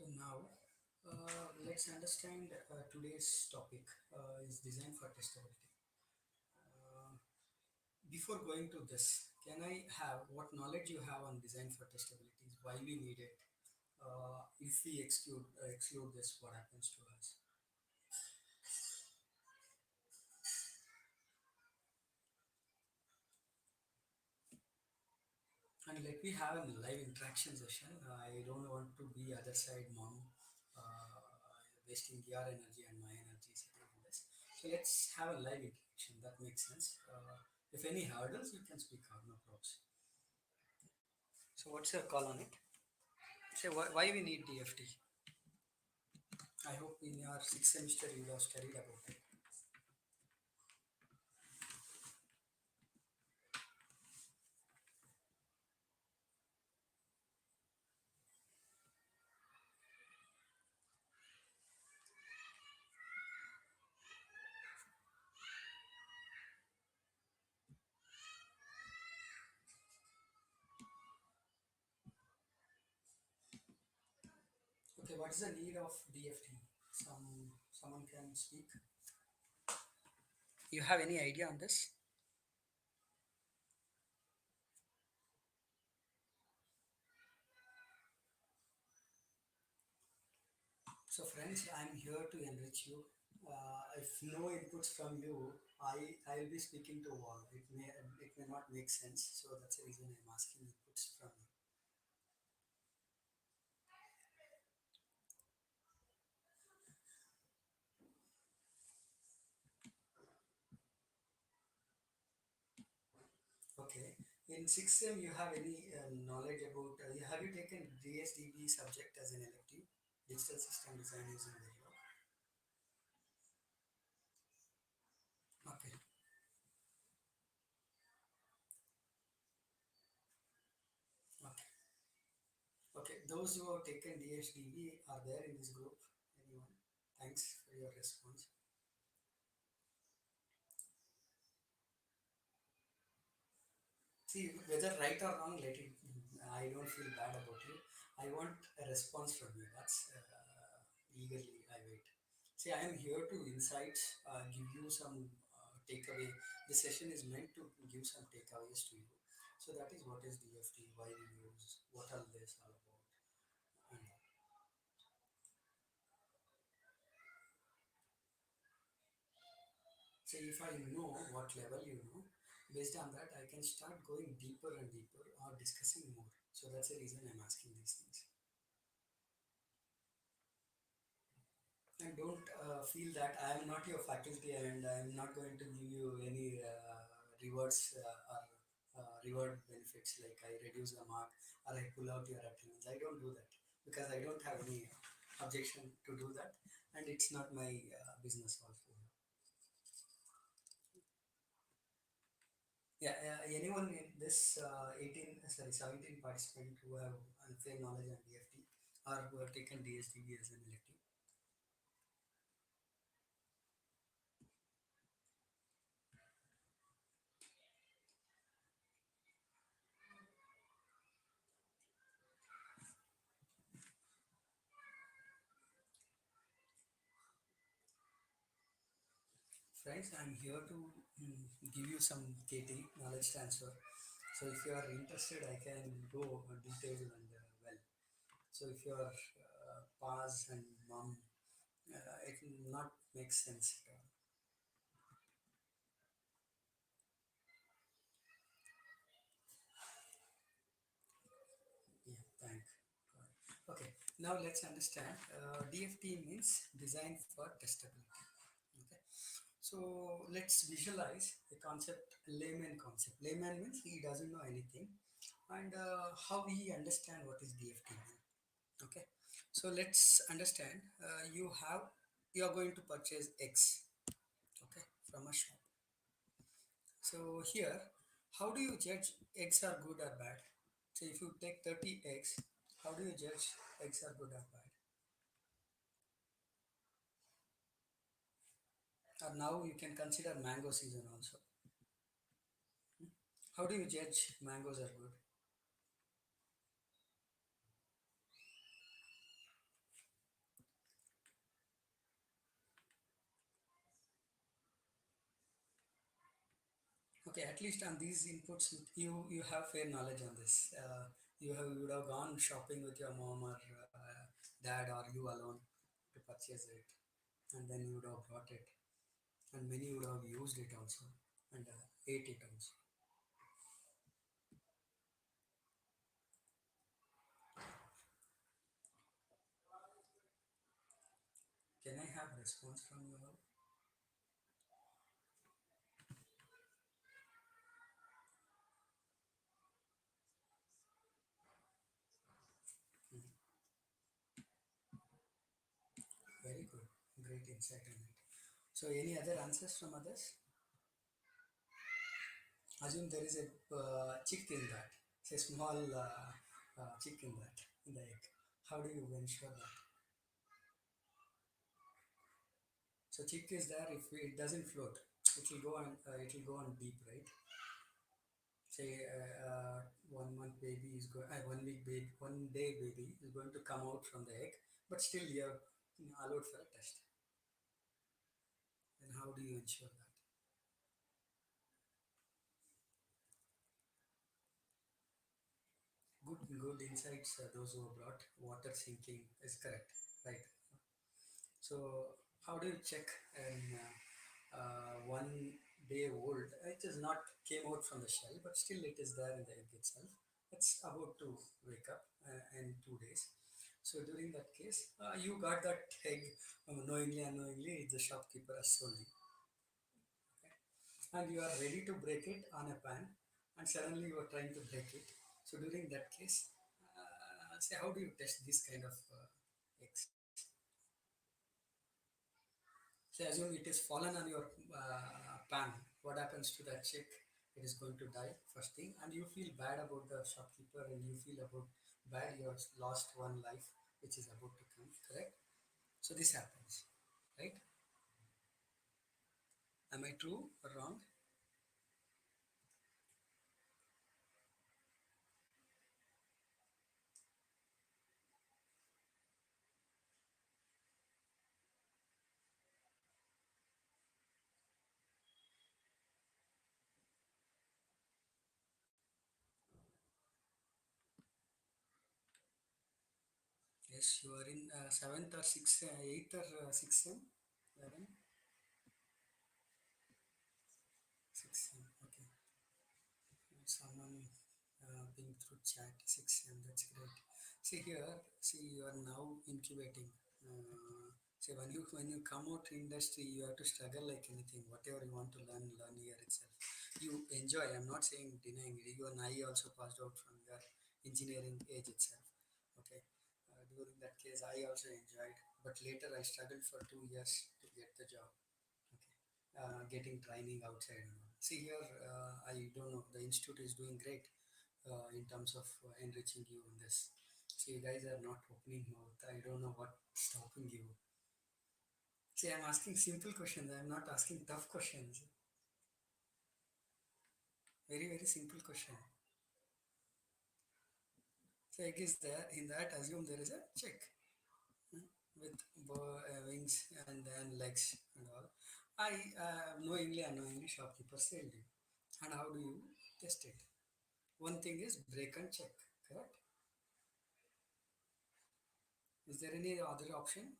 So now let's understand today's topic is design for testability. Uh, Before going to this, can I have what knowledge you have on design for testability? Why we need it? If we exclude this, what happens to us? And let me have a live interaction session. I don't want to be other side mom, uh, wasting your energy and my energy sitting in this. So let's have a live interaction. That makes sense. If any hurdles, you can speak out, no problems. So what's your call on it? Say why we need DFT. I hope in your sixth semester you have studied about it. Okay, what is the need of DFT? Someone can speak. You have any idea on this? So friends, I'm here to enrich you. If no inputs from you, I'll be speaking to all. It may not make sense. So that's the reason I'm asking inputs from you. Okay. In sixth sem, you have any knowledge about? Have you taken DSDB subject as an elective? Digital system design using video. Okay. Okay. Okay. Those who have taken DSDB are there in this group. Anyone? Thanks for your response. See, whether right or wrong, let it. I don't feel bad about you. I want a response from you. That's eagerly I wait. See, I am here to insights, give you some takeaway. The session is meant to give some takeaways to you. So that is what is DFT, why we use, what all this all about. And so if I know what level you know, based on that, I can start going deeper and deeper or discussing more. So that's the reason I'm asking these things. And don't feel that I am not your faculty and I am not going to give you any rewards or reward benefits like I reduce the mark or I pull out your attendance. I don't do that because I don't have any objection to do that, and it's not my business also. Yeah, anyone in this 18, sorry, 17 participant who have unfair knowledge on DFT or who have taken DSDB as an elective? Friends, I'm here to give you some KT knowledge transfer. So if you are interested, I can go detailed and well. So if you are PAS and mom, it will not make sense at all. Yeah, thank God. Okay, now let's understand. DFT means design for testability. Okay, so let's visualize the concept, layman concept. Layman means he doesn't know anything, and how he understand what is DFT. Okay, so let's understand. You are going to purchase eggs. Okay, from a shop. So here, how do you judge eggs are good or bad? So if you take 30 eggs, how do you judge eggs are good or bad? Or now you can consider mango season also. How do you judge mangoes are good? Okay, at least on these inputs, you have fair knowledge on this. You would have gone shopping with your mom or dad or you alone to purchase it, and then you would have brought it, and many would have used it also and ate it also. Can I have response from you all? Mhm. Very good, great insight on it. So, any other answers from others? Assume there is a chick in that, say small chick in that in the egg. How do you ensure that? So chick is there. If it doesn't float, it will go on deep, right? Say 1 month baby is going, 1 week baby, 1 day baby is going to come out from the egg, but still you're allowed for a test. Then how do you ensure that? Good insights. Those who have brought water sinking is correct, right? So how do you check an 1 day old? It is not came out from the shell, but still it is there in the egg itself. It's about to wake up in 2 days. So during that case, you got that egg knowingly, unknowingly, the shopkeeper has sold you, okay? And you are ready to break it on a pan, and suddenly you are trying to break it. So during that case, say how do you test this kind of eggs? Say assume it is fallen on your pan. What happens to that chick? It is going to die first thing, and you feel bad about the shopkeeper, and you feel about bad you have lost one life which is about to come. Correct? So this happens, right? Am I true or wrong? Yes, you are in seventh or sixth, eighth or sixth sem. You are in sixth sem. Okay. Someone being through chat 6 and that's great. See here, see you are now incubating. See when you come out to industry, you have to struggle like anything. Whatever you want to learn, learn here itself. You enjoy. I'm not saying denying it. You and I also passed out from your engineering age itself. Okay. During that case, I also enjoyed, but later I struggled for 2 years to get the job. Okay. Getting training outside and all. See here, I don't know. The institute is doing great in terms of enriching you in this. So you guys are not opening mouth. I don't know what stopping you. See, I'm asking simple questions. I'm not asking tough questions. Very very simple question. So egg is there. In that, assume there is a chick hmm, with wings and then legs and all. I knowingly unknowingly shopkeeper sold you. And how do you test it? One thing is break and check. Correct. Is there any other option?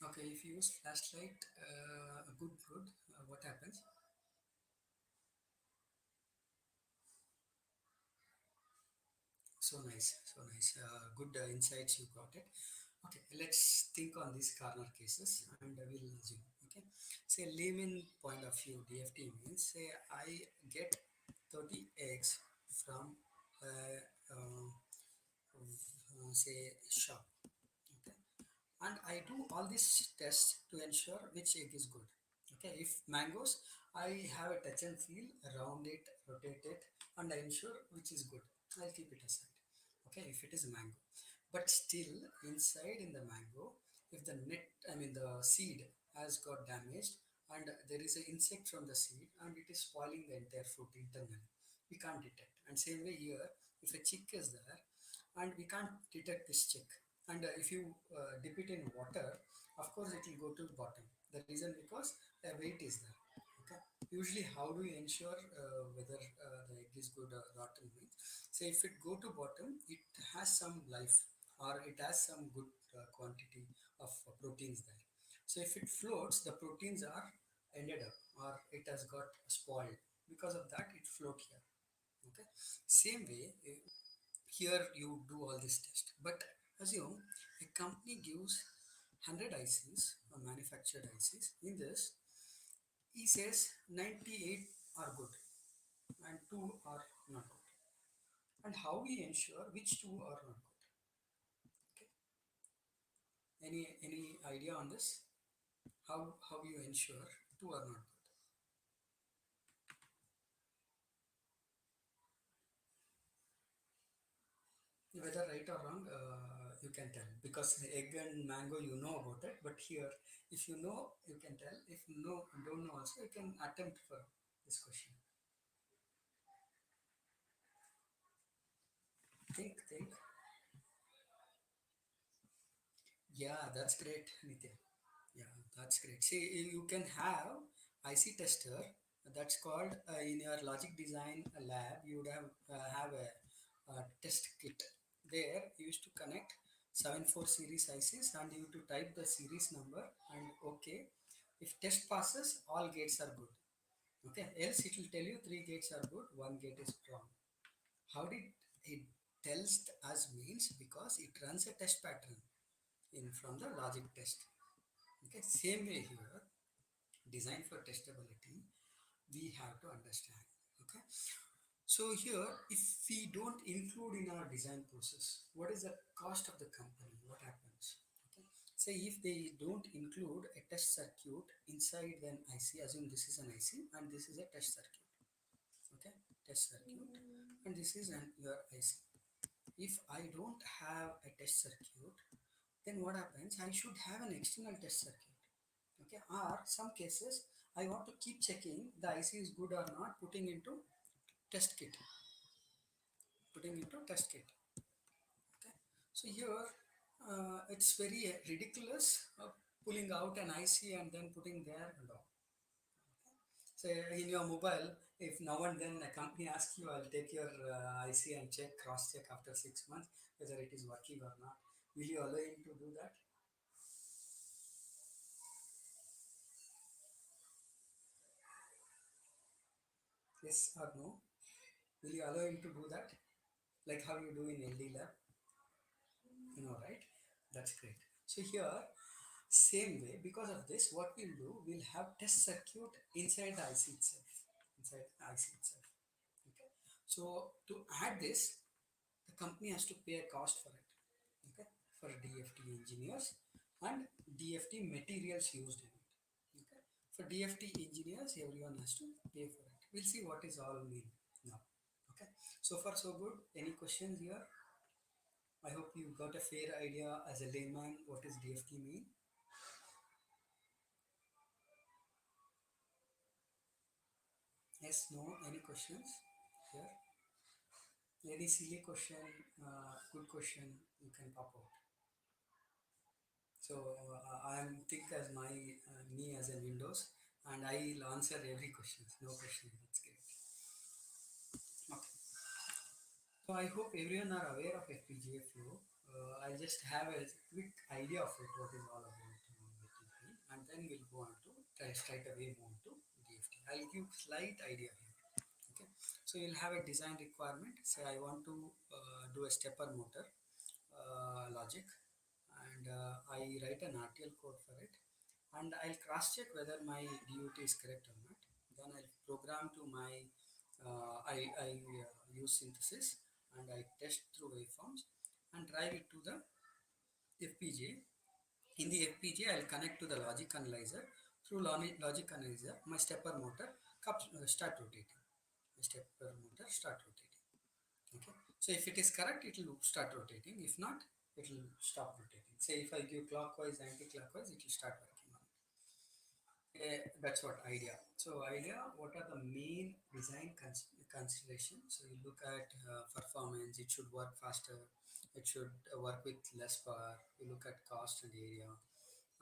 Okay, if you use flashlight, good. What happens? So nice, so nice. Good insights you got it. Okay, let's think on these corner cases and we'll assume. Okay, say layman point of view, DFT means say I get 30 eggs from say shop. Okay, and I do all these tests to ensure which egg is good. Okay, if mangoes, I have a touch and feel, round it, rotate it, and I ensure which is good. I'll keep it aside. Okay, if it is mango, but still inside in the mango, if the net, I mean the seed has got damaged and there is an insect from the seed and it is spoiling the entire fruit internally, we can't detect. And same way here, if a chick is there and we can't detect this chick, and if you dip it in water of course it will go to the bottom. The reason because a weight is there. Okay. Usually, how do you ensure whether the egg is good or rotten means? So if it go to bottom, it has some life or it has some good quantity of proteins there. So if it floats, the proteins are ended up or it has got spoiled. Because of that, it float here. Okay. Same way, here you do all this test, but assume a company gives 100 ICs or manufactured ICs. In this, he says 98 are good and 2 are not good. And how we ensure which 2 are not good? Okay. Any idea on this? How you ensure 2 are not good? Whether right or wrong, you can tell, because egg and mango you know about it. But here, if you know, you can tell. If you know, don't know also, you can attempt for this question. Think. Yeah, that's great, Nitya. Yeah, that's great. See, you can have IC tester that's called in your logic design lab. You would have a test kit. There, you used to connect 74 series ICs and you to type the series number and OK. If test passes, all gates are good. Okay, else it will tell you three gates are good, one gate is wrong. How did it tells us means because it runs a test pattern in from the logic test. Okay, same way here, design for testability, we have to understand. Okay, so here, if we don't include in our design process, what is the cost of the company? What happens? Okay, say if they don't include a test circuit inside an IC, assume this is an IC and this is a test circuit. Okay, test circuit, and this is an your IC. If I don't have a test circuit, then what happens? I should have an external test circuit. Okay, or some cases I want to keep checking the IC is good or not, test kit putting into test kit. Okay, so here it's very ridiculous pulling out an IC and then putting there and all. So in your mobile, if now and then a company asks you, I'll take your IC and cross check after 6 months whether it is working or not, will you allow him to do that? Yes or no? Will you allow him to do that, like how you do in LD lab? You know, right? That's great. So here, same way, because of this, what we'll do, we'll have test circuit inside the IC itself. Inside the IC itself. Okay. So to add this, the company has to pay a cost for it. Okay. For DFT engineers and DFT materials used in it. Okay. For DFT engineers, everyone has to pay for it. We'll see what is all mean now. Okay. So far so good. Any questions here? I hope you got a fair idea as a layman what is DFT mean. Yes, no, any questions here? Any silly question, good question, you can pop out. So I'm think as me as a Windows, and I'll answer every question. No question. That's great. Okay. So I hope everyone are aware of FPGA flow. I just have a quick idea of it, what is all about FPGA, and then we'll go on to straight away move to DFT. I'll give slight idea here. Okay, so you'll have a design requirement. Say I want to do a stepper motor logic, and I write an RTL code for it, and I'll cross check whether my DUT is correct or not. Then I'll program to my I use synthesis and I test through waveforms and drive it to the FPGA. In the FPGA, I'll connect to the logic analyzer. Through logic analyzer, my stepper motor start rotating. My stepper motor start rotating. Okay. So if it is correct, it will start rotating. If not, it will stop rotating. Say if I give clockwise, anti-clockwise, it will start working on it. That's what idea. So idea, what are the main design considerations? So you look at performance, it should work faster, it should work with less power. You look at cost and area,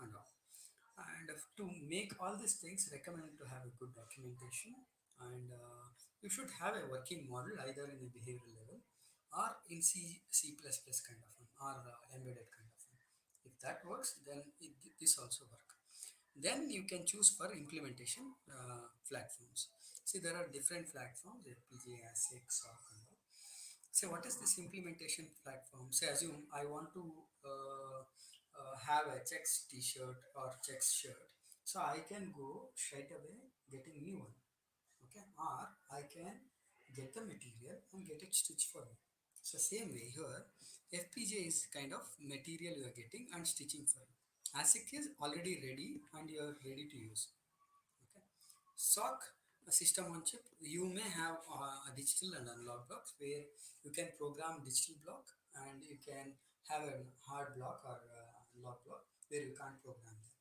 and all. And to make all these things, recommend to have a good documentation, and you should have a working model either in a behavioral level or in C++ kind of one, or embedded kind of one. If that works, then this also work. Then you can choose for implementation platforms. See, there are different platforms, FPGA, ASIC, SOC, and all. So what is this implementation platform? Say assume I want to have a checks t-shirt or checks shirt. So I can go straight away getting new one. Okay. Or I can get the material and get it stitched for me. So same way here, FPGA is kind of material you are getting and stitching for you. ASIC is already ready and you are ready to use. Okay. SOC, a system on chip, you may have a digital and analog blocks where you can program digital block, and you can have a hard block or analog block where you can't program them.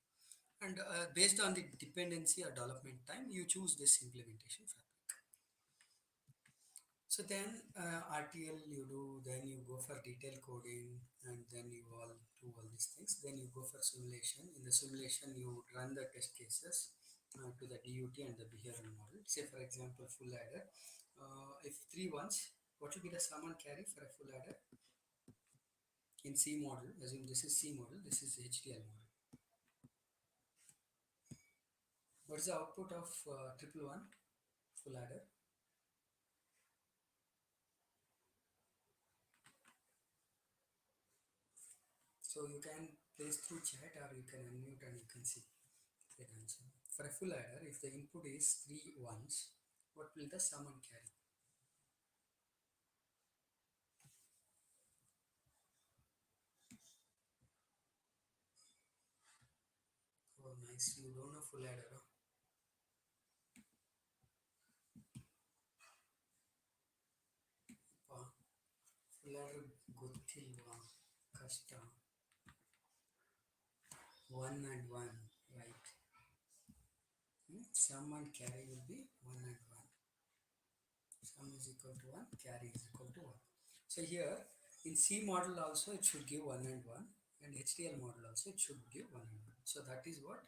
And based on the dependency or development time, you choose this implementation fabric. So then RTL you do, then you go for detail coding, and then you all do all these things. Then you go for simulation. In the simulation, you run the test cases to the DUT and the behavioral model. Say for example, full adder. If three ones, what will be the sum and carry for a full adder in C model? Assume this is C model, this is HDL model. What is the output of triple one full adder? So you can place through chat or you can unmute and you can see the answer. For a full adder, if the input is three ones, what will the sum and carry? Oh, nice. You don't know full adder. Huh? Wow. Full adder ಗೊತ್ತಿಲ್ವಾ ಕಷ್ಟ one and one, right? Sum and carry will be one and one. Sum is equal to one, carry is equal to one. So here in C model also it should give one and one, and HDL model also it should give one and one. So that is what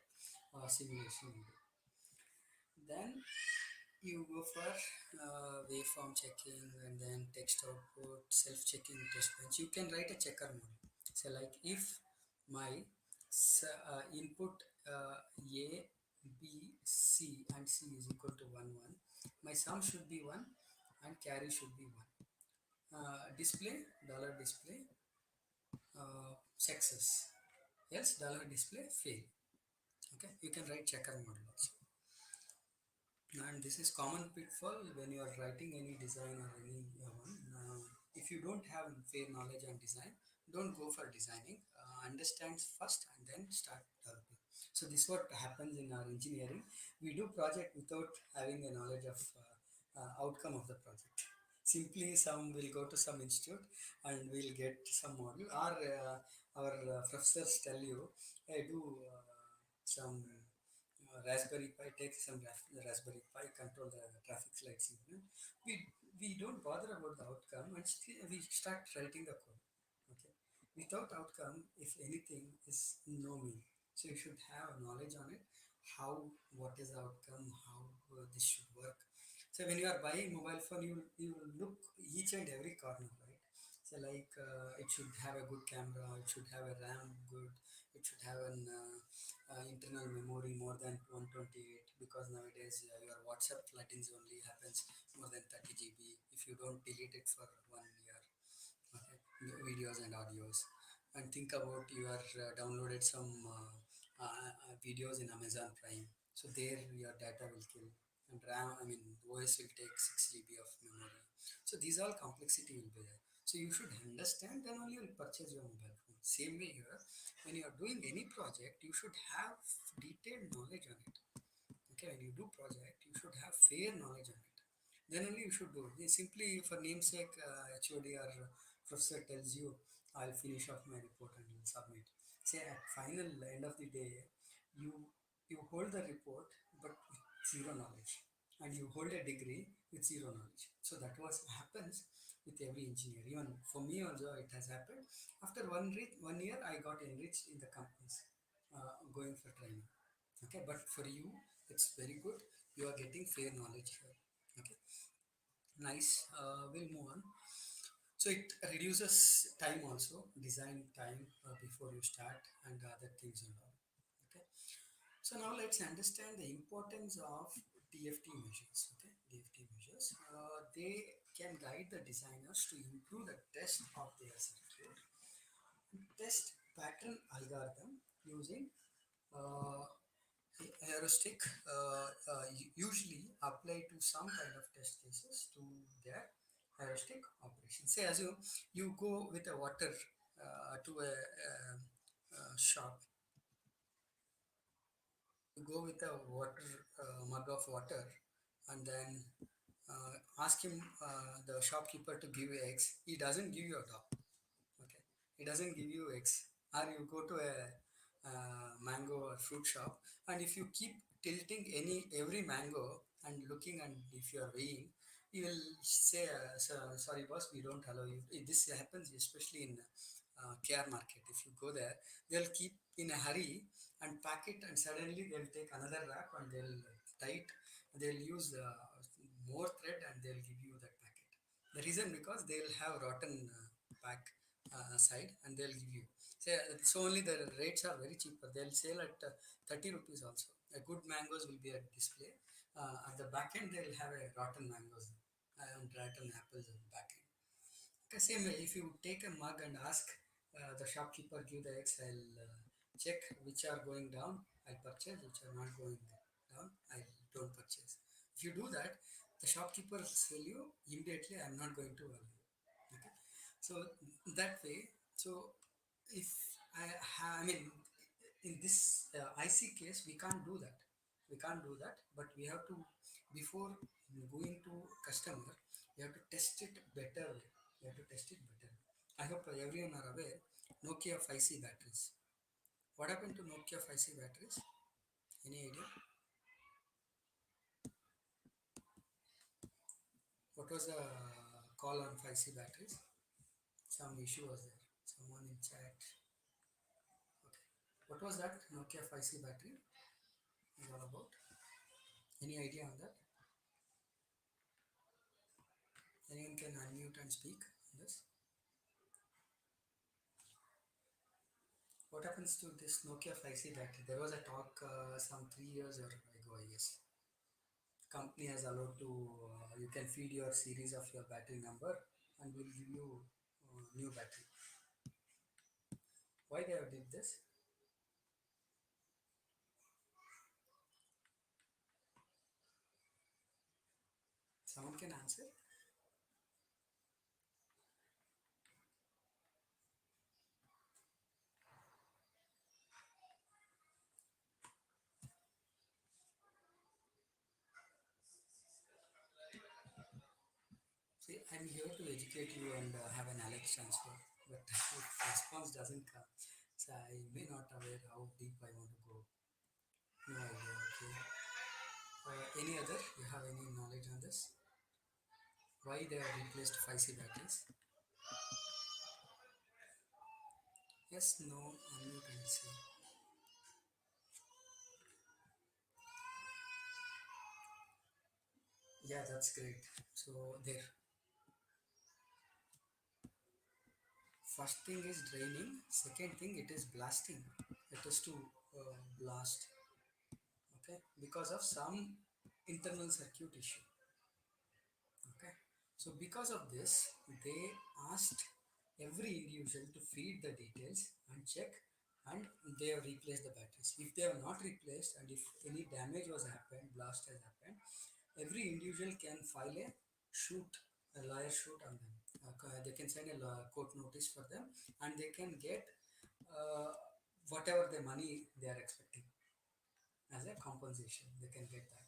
simulation will do. Then you go for waveform checking, and then text output, self-checking test bench. You can write a checker model. So like if my input A, B, C and C is equal to 1, 1, my sum should be 1 and carry should be 1. Display, dollar display, success, else dollar display fail. Okay, you can write checker model also. And this is common pitfall when you are writing any design or any one. If you don't have fair knowledge on design, don't go for designing. Understand first and then start developing. So this is what happens in our engineering. We do project without having a knowledge of outcome of the project. Simply some will go to some institute and we'll get some model, or our professors tell you, hey, do some Raspberry Pi, take some Raspberry Pi, control the traffic lights. We don't bother about the outcome, and still we start writing the code. Okay, without outcome, if anything, is no meaning. So you should have knowledge on it. How, what is the outcome? How this should work. So when you are buying mobile phone, you will look each and every corner, right? So like it should have a good camera, it should have a RAM good, it should have an internal memory more than 128, because nowadays your WhatsApp floodings only happens more than 30 GB if you don't delete it for 1 year. Okay, videos and audios. And think about you are downloaded some videos in Amazon Prime, so there your data will kill, and RAM, I mean OS will take 6 GB of memory. So these all complexity will be there. So you should understand, then only you will purchase your mobile phone. Same way here, when you are doing any project, you should have detailed knowledge on it. Okay, when you do project, you should have fair knowledge on it. Then only you should do it. Simply for namesake, HOD or professor tells you, I'll finish off my report and you'll submit. Say at final end of the day, you you hold the report but with zero knowledge, and you hold a degree with zero knowledge. So that was happens with every engineer. Even for me also it has happened. After 1 year, I got enriched in the companies going for training. Okay, but for you, it's very good. You are getting fair knowledge here. Okay, nice. We'll move on. So it reduces time also, design time before you start and other things and all. Okay. So now let's understand the importance of DFT measures. Okay, DFT measures. They can guide the designers to improve the test of their circuit. Test pattern algorithm using uh, heuristic usually apply to some kind of test cases to their heuristic operation. Say as you go with a water to a shop, you go with a water mug of water, and then ask him the shopkeeper to give you eggs. He doesn't give you a dog. Okay, it doesn't give you eggs. Or you go to a mango or fruit shop, and if you keep tilting every mango and looking, and if you are weighing, you will say sorry boss, we don't allow you. This happens especially in care market. If you go there, they'll keep in a hurry and pack it, and suddenly they'll take another wrap and they'll tie it. They'll use more thread and they'll give you that packet. The reason, because they'll have rotten pack side, and they'll give you, say, so only the rates are very cheaper. They'll sell at 30 rupees also. Good mangoes will be at display. At the back end they'll have a rotten mangoes and rotten apples at the back end. Okay, same way, if you take a mug and ask the shopkeeper, give the eggs, I'll check which are going down, I'll purchase, which are not going down, I don't purchase. If you do that, the shopkeeper will tell you immediately, I'm not going to value. Okay, so that way, so if I mean, in this IC case, we can't do that. We can't do that, but we have to, before going to customer, we have to test it better way. We have to test it better. I hope everyone are aware. Nokia 5C batteries. What happened to Nokia 5C batteries? Any idea? What was the call on 5C batteries? Some issue was there. Someone in chat. Okay. What was that Nokia 5C battery is all about? Any idea on that? Anyone can unmute and speak on this. What happens to this Nokia 5C battery? There was a talk some 3 years ago, I guess. Company has allowed to, you can feed your series of your battery number and will give you new battery. Why they have did this? Someone can answer. See, I'm here to educate you and have a knowledge transfer, but if response doesn't come, so I may not aware how deep I want to go. No idea. Okay. Any other? You have any knowledge on this? Why they have replaced 5C batteries? Yes, no, unmute and say. Yeah, that's great. So there, first thing is draining. Second thing, it is blasting. It is to blast. Okay, because of some internal circuit issue. Okay, so because of this, they asked every individual to feed the details and check, and they have replaced the batteries. If they have not replaced, and if any damage was happened, blast has happened, every individual can file a lawyer shoot on them. They can send a court notice for them, and they can get uh, whatever the money they are expecting as a compensation. They can get that.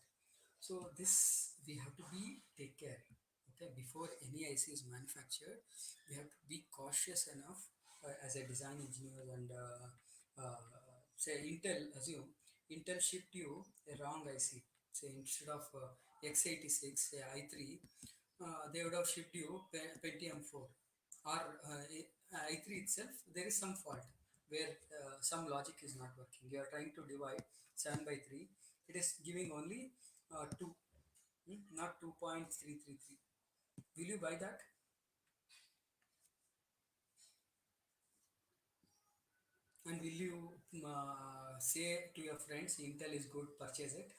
So this we have to be take care. Okay, before any IC is manufactured, we have to be cautious enough as a design engineer, and say Intel, assume Intel shipped you a wrong IC. Say instead of x86, say i3, they would have shipped you Pentium 4, or i3 itself. There is some fault where some logic is not working. You are trying to divide 7 by 3, it is giving only 2, not 2.333. Will you buy that? And will you say to your friends, Intel is good, purchase it?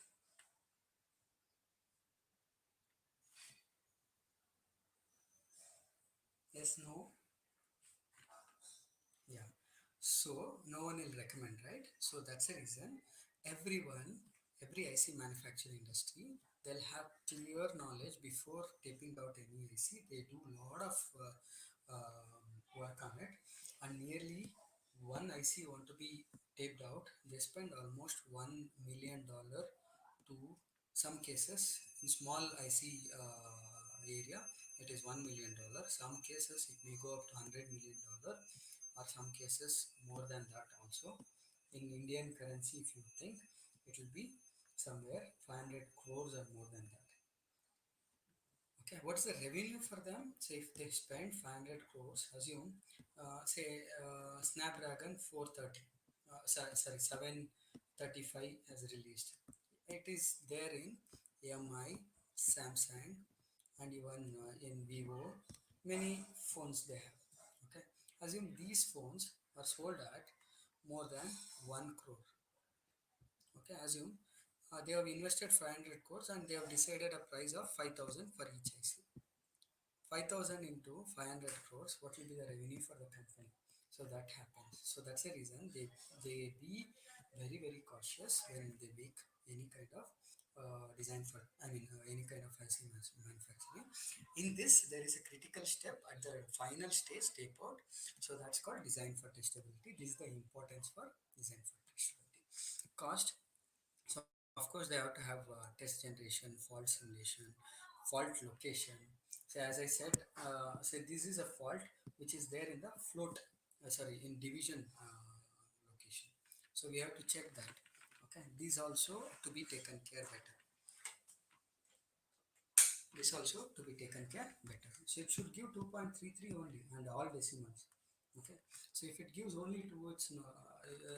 Yes, no? Yeah. So no one will recommend, right? So that's the reason everyone, every IC manufacturing industry, they'll have clear knowledge before taping out any IC. They do a lot of work on it, and nearly one IC want to be taped out. They spend almost $1 million to some cases in small IC area. It is $1 million. Some cases it may go up to $100 million, or some cases more than that also. In Indian currency, if you think, it will be somewhere 500 crores or more than that. Okay, what's the revenue for them? Say if they spend 500 crores, assume, say Snapdragon 430, sorry 735 has released. It is there in MI, Samsung, and even in Vivo, many phones they have. Okay, assume these phones are sold at more than 1 crore. Okay, assume they have invested 500 crores and they have decided a price of 5,000 for each IC. 5,000 into 500 crores, what will be the revenue for the company? So that happens. So that's the reason they be very very cautious when they make any kind of design for, I mean any kind of IC manufacturing. In this there is a critical step at the final stage, tape out. So that's called design for testability. This is the importance for design for testability. Cost. So of course they have to have test generation, fault simulation, fault location. So as I said, so this is a fault which is there in the float, sorry, in division location. So we have to check that. Okay, these also to be taken care better. This also to be taken care better. So it should give 2.33 only and all decimals. Okay, so if it gives only towards,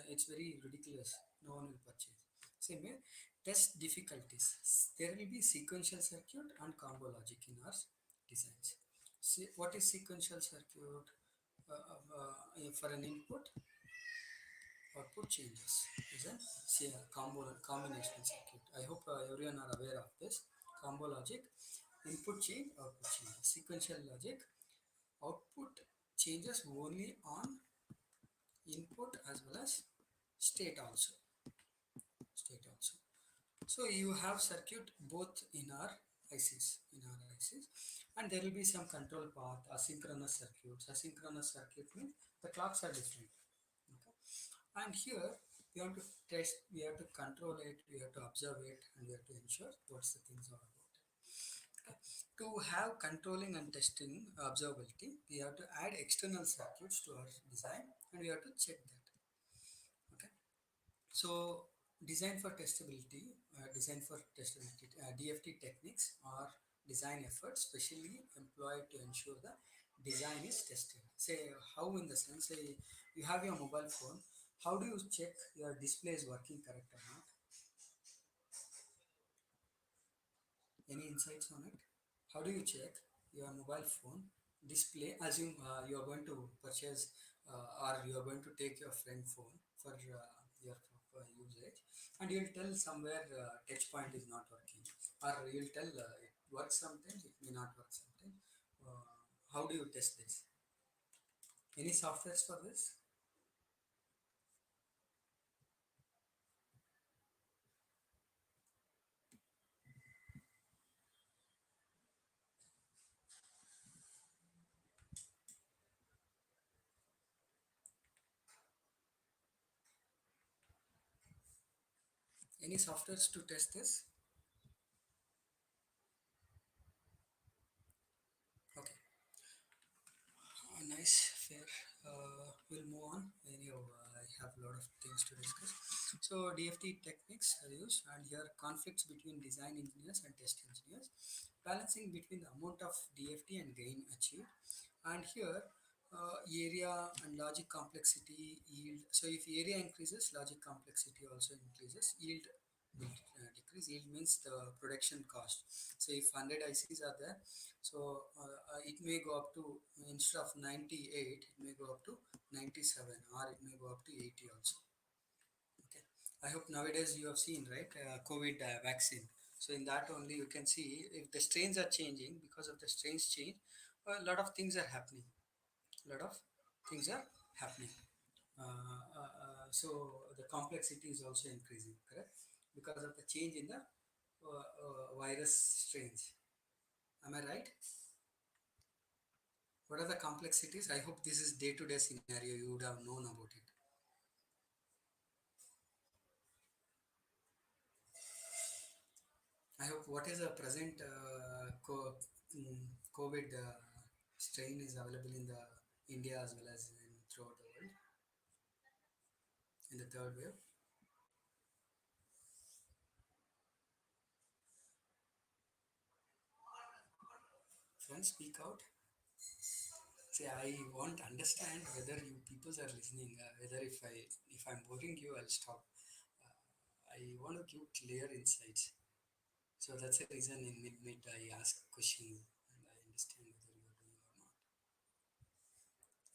it's very ridiculous. No one will purchase. Same way, test difficulties. There will be sequential circuit and combo logic in our designs. See, what is sequential circuit? For an input, output changes is a combo combinational circuit. I hope everyone are aware of this. Combo logic, input change, output change. Sequential logic, output changes only on input as well as state also. State also. So you have circuit both in our ICs, and there will be some control path, asynchronous circuits. Asynchronous circuit means the clocks are different. Okay, and here we have to test, we have to control it, we have to observe it, and we have to ensure what's the things are about. Okay. To have controlling and testing observability, we have to add external circuits to our design, and we have to check that. Okay. So DFT techniques are design efforts specially employed to ensure the design is tested. Say how, in the sense, say you have your mobile phone, how do you check your display is working correct or not? Any insights on it? How do you check your mobile phone display? Assume you are going to purchase or you are going to take your friend phone for your for usage, and you'll tell somewhere touch point is not working, or you'll tell it works sometimes, it may not work sometimes. How do you test this? Any softwares for this? Any softwares to test this? Okay. Nice, fair. We'll move on. Anyhow, I have a lot of things to discuss. So, DFT techniques are used, and here conflicts between design engineers and test engineers, balancing between the amount of DFT and gain achieved. And here, area and logic complexity yield. So if area increases, logic complexity also increases. Yield will decrease. Yield means the production cost. So if 100 ICs are there, so it may go up to, instead of 98, it may go up to 97, or it may go up to 80 also. Okay. I hope nowadays you have seen, right, COVID vaccine. So in that only you can see if the strains are changing. Because of the strains change, a lot of things are happening. A lot of things are happening. So the complexity is also increasing, correct? Because of the change in the virus strains. Am I right? What are the complexities? I hope this is day-to-day scenario. You would have known about it. I hope what is the present COVID strain is available in the India as well as in throughout the world in the third wave. Friends, speak out. See, I won't understand whether you people are listening. Whether if I'm boring you, I'll stop. I want to give clear insights. So that's the reason in mid I ask questions and I understand whether you are doing or not.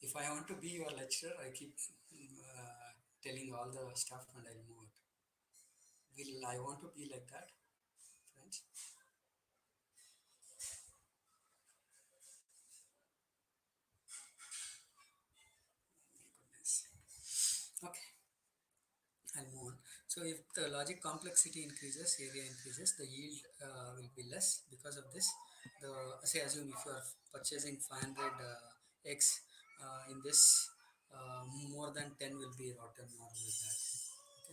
If I want to be your lecturer, I keep telling all the stuff and I'll move it. Will I want to be like that, friends? My goodness. Okay, I'll move on. So if the logic complexity increases, area increases, the yield will be less. Because of this, the say assume if you are purchasing 500 x in this, more than 10 will be rotten or like that.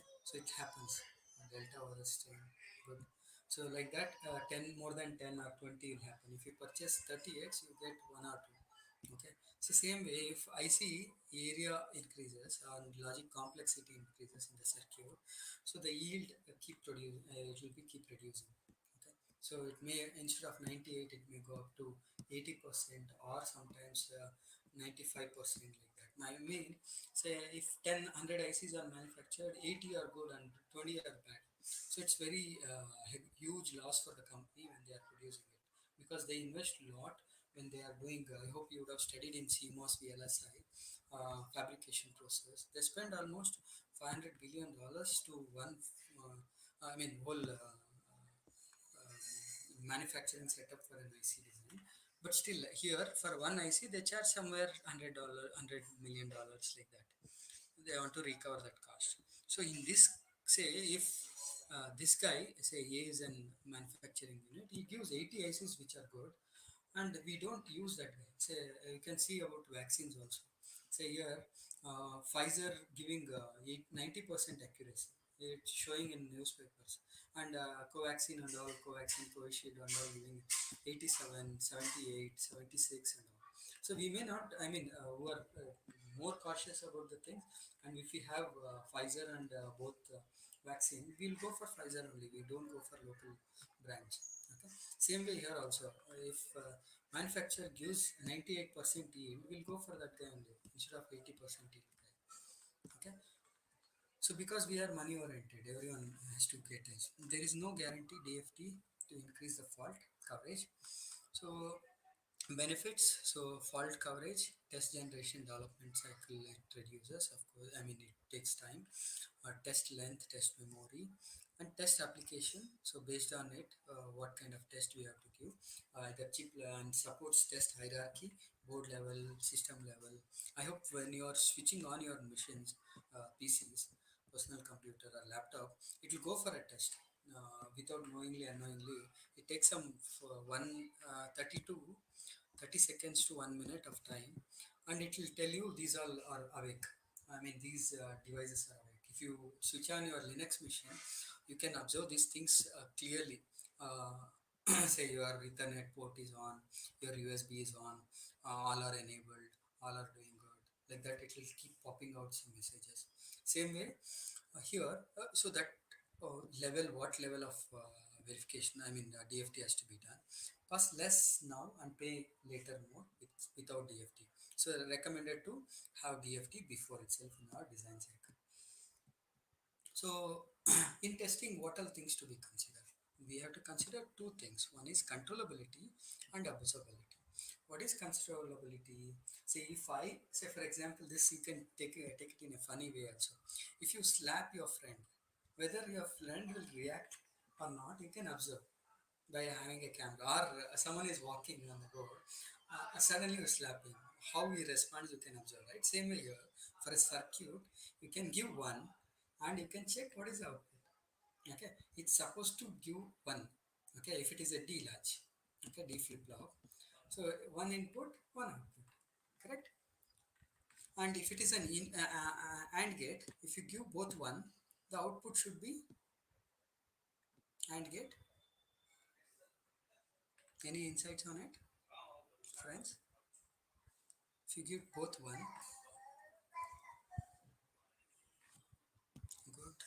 Okay, so it happens. Delta over the strain. Good. So like that, 10 more than 10 or 20 will happen. If you purchase 30x, you get 1 or 2. Okay. So same way, if I see area increases and logic complexity increases in the circuit, so the yield it will be keep reducing. Okay. So it may, instead of 98, it may go up to 80% or sometimes 95% like that. I mean, say if 10 100 ICs are manufactured, 80 are good and 20 are bad. So it's very huge loss for the company when they are producing it, because they invest a lot when they are doing. I hope you would have studied in CMOS VLSI fabrication process. They spend almost $500 billion to one. I mean, whole manufacturing setup for an IC design. But still, here for one IC, they charge somewhere $100, $100 million like that. They want to recover that cost. So in this, say if this guy, say A is an manufacturing unit, he gives 80 ICs which are good, and we don't use that guy. Say you can see about vaccines also. Say here, Pfizer giving 90% accuracy. It's showing in newspapers, and Covaxin and all, Covaxin, Covishield and all giving 87, 78, 76 and all. So we may not, I mean, who are more cautious about the things, and if we have Pfizer and both vaccine, we'll go for Pfizer only. We don't go for local branch. Okay. Same way here also. If manufacturer gives 98% yield, we'll go for that guy only instead of 80% yield guy. Okay. So because we are money oriented, everyone has to get it. There is no guarantee DFT to increase the fault coverage. So benefits, so fault coverage, test generation development cycle it reduces, of course. I mean, it takes time. Test length, test memory, and test application. So based on it, what kind of test we have to give. The chip and supports test hierarchy, board level, system level. I hope when you are switching on your machines, PCs, personal computer or laptop, it will go for a test. Without knowingly, unknowingly, it takes some for 30 seconds to 1 minute of time, and it will tell you these all are awake. I mean, these devices are awake. If you switch on your Linux machine, you can observe these things clearly. Say your Ethernet port is on, your USB is on, all are enabled, all are doing good. Like that, it will keep popping out some messages. Same way here, so that level, what level of verification, I mean, DFT has to be done. Pass less now and pay later more without DFT. So recommended to have DFT before itself in our design cycle. So in testing, what are things to be considered? We have to consider two things. One is controllability and observability. What is controllability? Say if I say, for example, this you can take it in a funny way also. If you slap your friend, whether your friend will react or not, you can observe by having a camera, or someone is walking on the road, suddenly you slap him. How he responds, you can observe, right? Same way here, for a circuit, you can give one and you can check what is the output. Okay, it's supposed to give one. Okay, if it is a D latch, okay, D flip flop. So one input, one output, correct? And if it is an AND gate, if you give both one, the output should be AND gate. Any insights on it, friends? If you give both one, good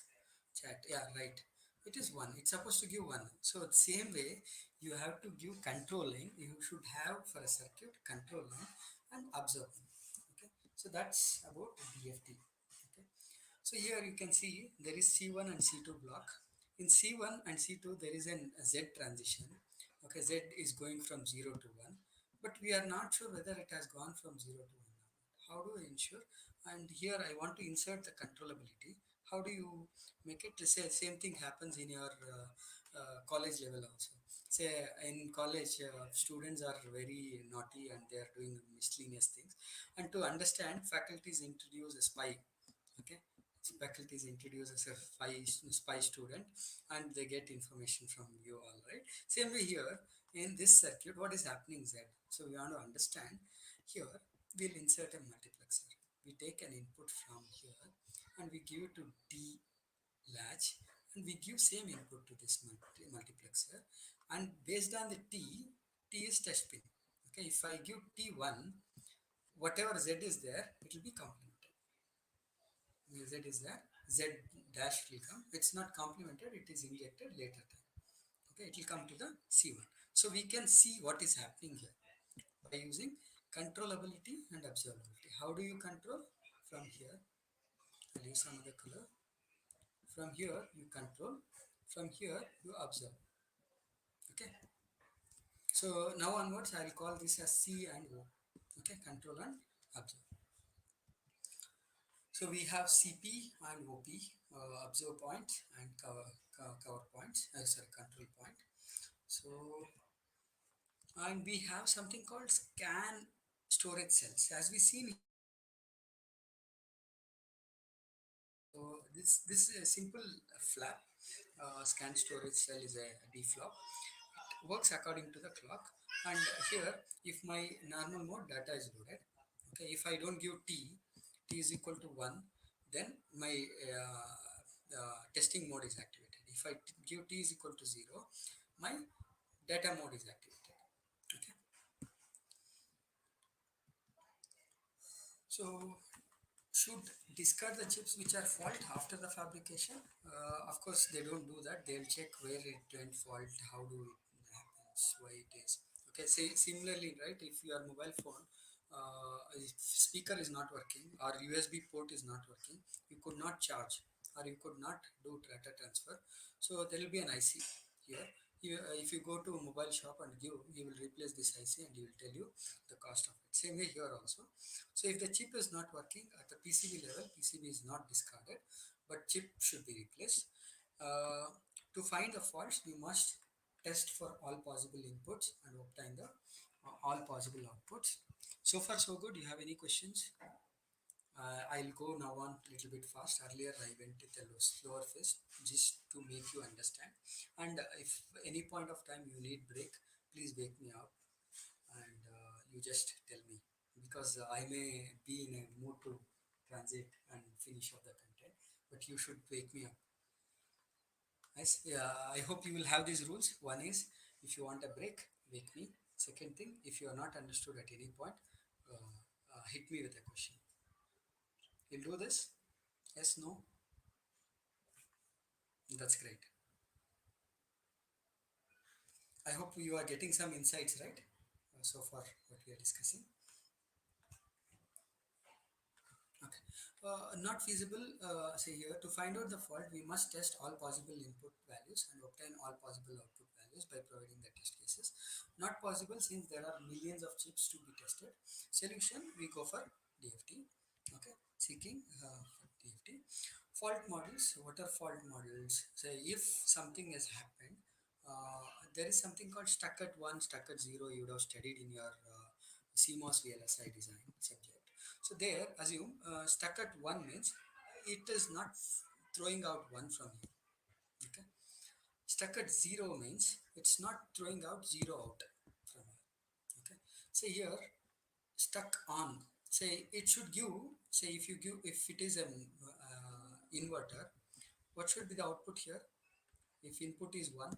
chat. Yeah, right. It is one. It's supposed to give one. So same way, you have to give controlling. You should have for a circuit controlling and observing. Okay. So that's about DFT. Okay. So here you can see there is C1 and C2 block. In C1 and C2 there is a Z transition. Okay, Z is going from 0 to 1, but we are not sure whether it has gone from 0 to 1. How do I ensure? And here I want to insert the controllability. How do you make it? Say same thing happens in your college level also. Say in college, students are very naughty and they are doing miscellaneous things. And to understand, faculties introduce a spy. Okay, faculties introduce as a spy student, and they get information from you. All right. Same way here in this circuit, what is happening Z? So we want to understand here. We'll insert a multiplexer. We take an input from here and we give it to D latch, and we give same input to this multiplexer, and based on the T is test pin. Okay, if I give T1, whatever Z is there, it will be complemented. Z is there, Z dash will come. It's not complemented, it is injected later time. Okay, it will come to the C1. So we can see what is happening here by using controllability and observability. How do you control? From here, I'll use some other color. From here, you control. From here, you observe. Okay. So now onwards, I will call this as C and O. Okay, control and observe. So we have CP and OP, observe point and cover points, sorry, control point. So, and we have something called scan storage cells. As we seen, so this is a simple flap. Scan storage cell is a D flop. It works according to the clock. And here, if my normal mode data is loaded, okay, if I don't give T is equal to 1, then my testing mode is activated. If I give T is equal to 0, my data mode is activated. Okay. So should discard the chips which are fault after the fabrication. Of course, they don't do that. They'll check where it went fault, how do it happens, why it is. Okay, say similarly, right? If your mobile phone if speaker is not working or USB port is not working, you could not charge or you could not do data transfer. So there will be an IC here. If you go to a mobile shop and give, you will replace this IC and he will tell you the cost of it. Same way here also. So if the chip is not working at the PCB level, PCB is not discarded, but chip should be replaced. To find the faults, we must test for all possible inputs and obtain the all possible outputs. So far, so good. You have any questions? I'll go now on a little bit fast. Earlier, I went with a slower pace just to make you understand. And if any point of time you need break, please wake me up and you just tell me, because I may be in a mood to transit and finish up the content, but you should wake me up. Nice. Yeah, I hope you will have these rules. One is, if you want a break, wake me. Second thing, if you are not understood at any point, hit me with a question. You'll do this? Yes, no? That's great. I hope you are getting some insights, right? So far, what we are discussing. Okay. Not feasible, say here, to find out the fault, we must test all possible input values and obtain all possible output values by providing the test cases. Not possible since there are millions of chips to be tested. Solution, we go for DFT. Okay, seeking for DFT. Fault models, what are fault models? Say if something has happened, there is something called stuck at 1, stuck at 0, you would have studied in your CMOS VLSI design subject. So there, assume stuck at 1 means it is not throwing out 1 from here. Okay. Stuck at 0 means it's not throwing out 0 out from here. Okay. So here, stuck on. Say it should give, say if you give, if it is an inverter, what should be the output here? If input is 1,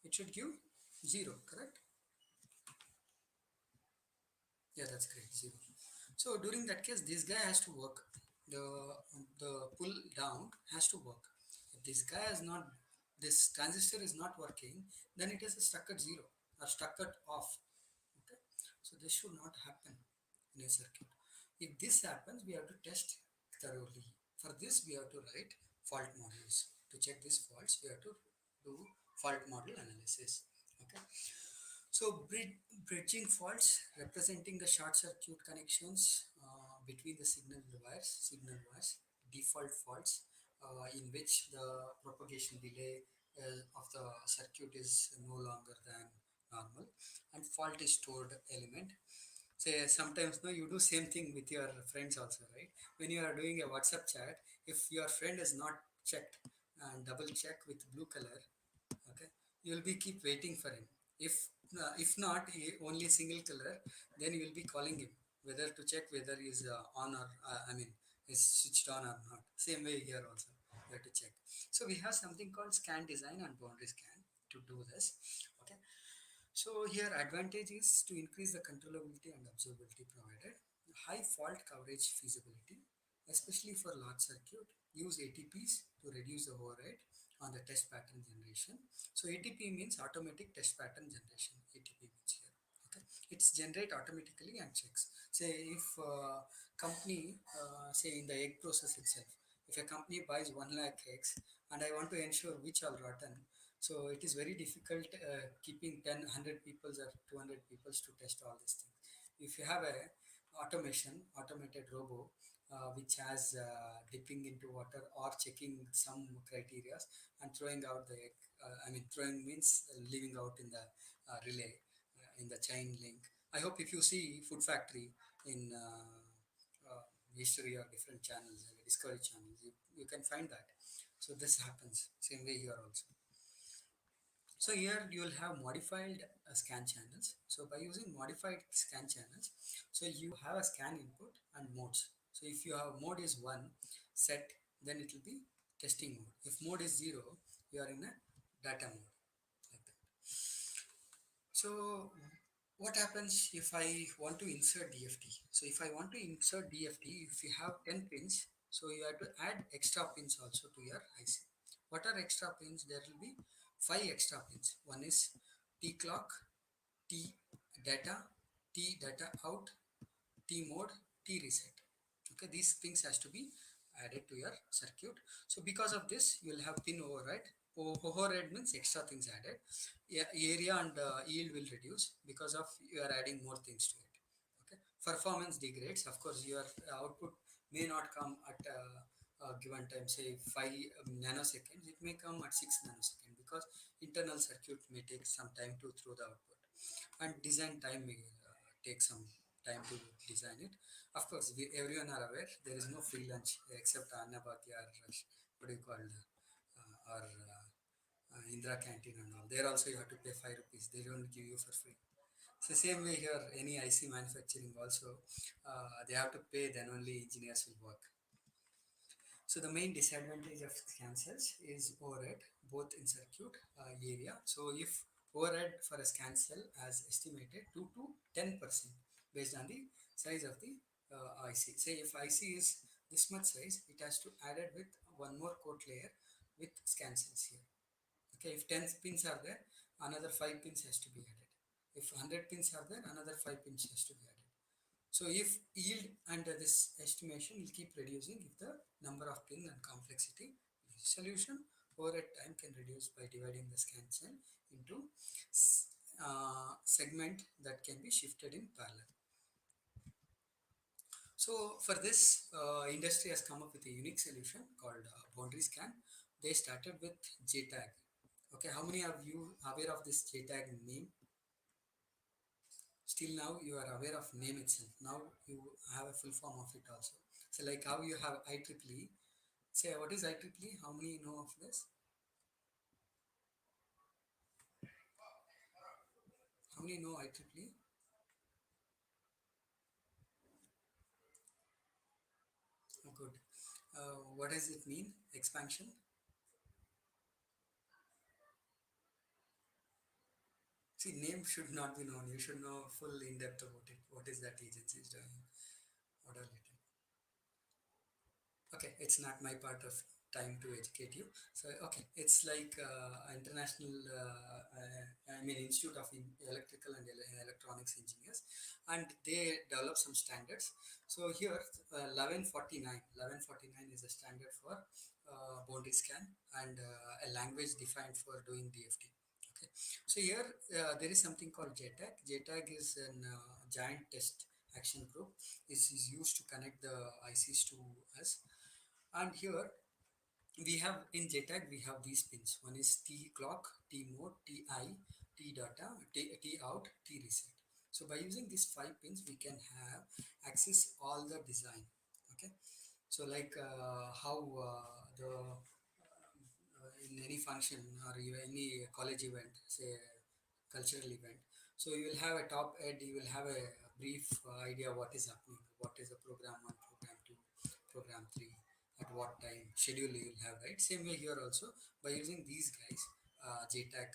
it should give 0, correct? Yeah, that's great, 0. So during that case, this guy has to work. The the pull down has to work. If this guy is not, this transistor is not working, then it is stuck at 0 or stuck at off. Okay, so this should not happen in a circuit. If this happens, we have to test thoroughly. For this, we have to write fault models. To check these faults, we have to do fault model analysis. Okay. So bridging faults representing the short circuit connections between the signal wires, default faults in which the propagation delay of the circuit is no longer than normal, and fault is stored element. Say sometimes no, you do same thing with your friends also, right? When you are doing a WhatsApp chat, if your friend is not checked and double check with blue color, okay, you will be keep waiting for him. If not only single color, then you will be calling him whether to check whether he is on or I mean is switched on or not. Same way here also you have to check. So we have something called scan design and boundary scan to do this. Okay, so here advantage is to increase the controllability and observability provided. High fault coverage feasibility, especially for large circuit. Use ATPs to reduce the overhead on the test pattern generation. So ATP means automatic test pattern generation. ATP means here. Okay, it's generate automatically and checks. Say if company, say in the egg process itself, if a company buys 1 lakh eggs and I want to ensure which are rotten, so it is very difficult keeping 10, 100 people or 200 people to test all these things. If you have a automated robo which has dipping into water or checking some criteria and throwing out the egg, I mean throwing means leaving out in the relay in the chain link. I hope if you see Food Factory in history or different channels, Discovery channels, you can find that. So this happens same way here also. So here you will have modified scan channels. So by using modified scan channels, so you have a scan input and modes. So if your mode is 1 set, then it will be testing mode. If mode is 0, you are in a data mode like that. So what happens if I want to insert DFT? So if I want to insert DFT, if you have 10 pins, so you have to add extra pins also to your IC. What are extra pins? There will be 5 extra pins. One is T clock, T data, T data out, T mode, T reset. Okay, these things has to be added to your circuit. So because of this, you will have pin override. Override means extra things added. Area and yield will reduce because of you are adding more things to it. Okay, performance degrades. Of course, your output may not come at a given time, say 5 nanoseconds. It may come at 6 nanoseconds because internal circuit may take some time to throw the output, and design time may take some time to design it. Of course, everyone are aware there is no free lunch except Annabhagya or what do you call or Indra canteen and all. There also you have to pay 5 rupees. They don't give you for free. So same way here, any IC manufacturing also, they have to pay. Then only engineers will work. So the main disadvantage of scan cells is overhead, both in circuit area. So if overhead for a scan cell as estimated 2 to 10% based on the size of the IC. Say if IC is this much size, it has to added with one more coat layer with scan cells here. Okay, if 10 pins are there, another 5 pins has to be added. If 100 pins are there, another 5 pins has to be added. So if yield and this estimation will keep reducing if the number of pin and complexity. Solution over a time can reduce by dividing the scan cell into segment that can be shifted in parallel. So for this, industry has come up with a unique solution called boundary scan. They started with JTAG. Okay, how many of you aware of this JTAG name? Still now you are aware of name itself. Now you have a full form of it also. So like how you have IEEE. Say what is IEEE? How many know of this? How many know IEEE? Oh, good. What does it mean? Expansion? See, name should not be known. You should know full in depth about it. What is that agency is doing? What are it? Okay, it's not my part of time to educate you. So okay, it's like international I mean Institute of Electrical and Electronics Engineers, and they develop some standards. So here 1149 is a standard for boundary scan and a language defined for doing DFT. Okay, so here there is something called JTAG. JTAG is an giant test action group. Is used to connect the ICs to us. And here we have in JTAG we have these pins. One is T clock, T mode, T I, T data, T out, T reset. So by using these 5 pins, we can have access all the design. Okay. So like how the in any function or any college event, say cultural event. So you will have a top head, you will have a brief idea what is happening, what is the program one, program two, program three, at what time, schedule you will have, right? Same way here also, by using these guys, JTAG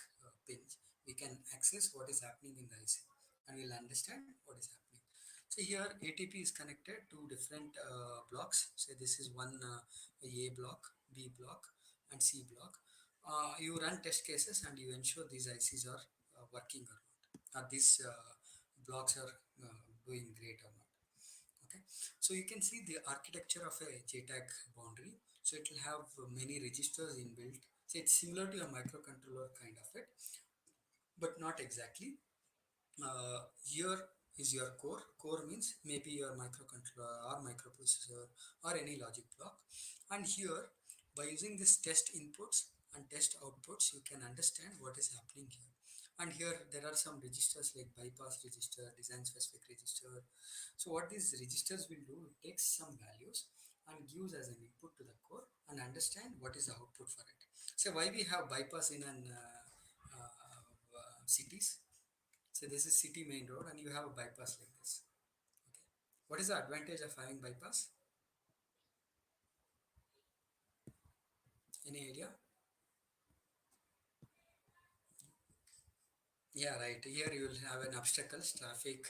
pins, we can access what is happening in the IC and we'll understand what is happening. So here ATP is connected to different blocks. Say this is one A block, B block, and C block. You run test cases and you ensure these ICs are working or not. These blocks are doing great or not. Okay, so you can see the architecture of a JTAG boundary. So it will have many registers inbuilt. So it's similar to a microcontroller kind of it, but not exactly. Here is your core. Core means maybe your microcontroller or microprocessor or any logic block. And here, by using this test inputs and test outputs, you can understand what is happening here. And here there are some registers like bypass register, design specific register. So what these registers will do, it takes some values and gives as an input to the core and understand what is the output for it. So why we have bypass in an cities? So this is city main road and you have a bypass like this. Okay. What is the advantage of having bypass? Any idea? Yeah, right. Here you will have an obstacles, traffic.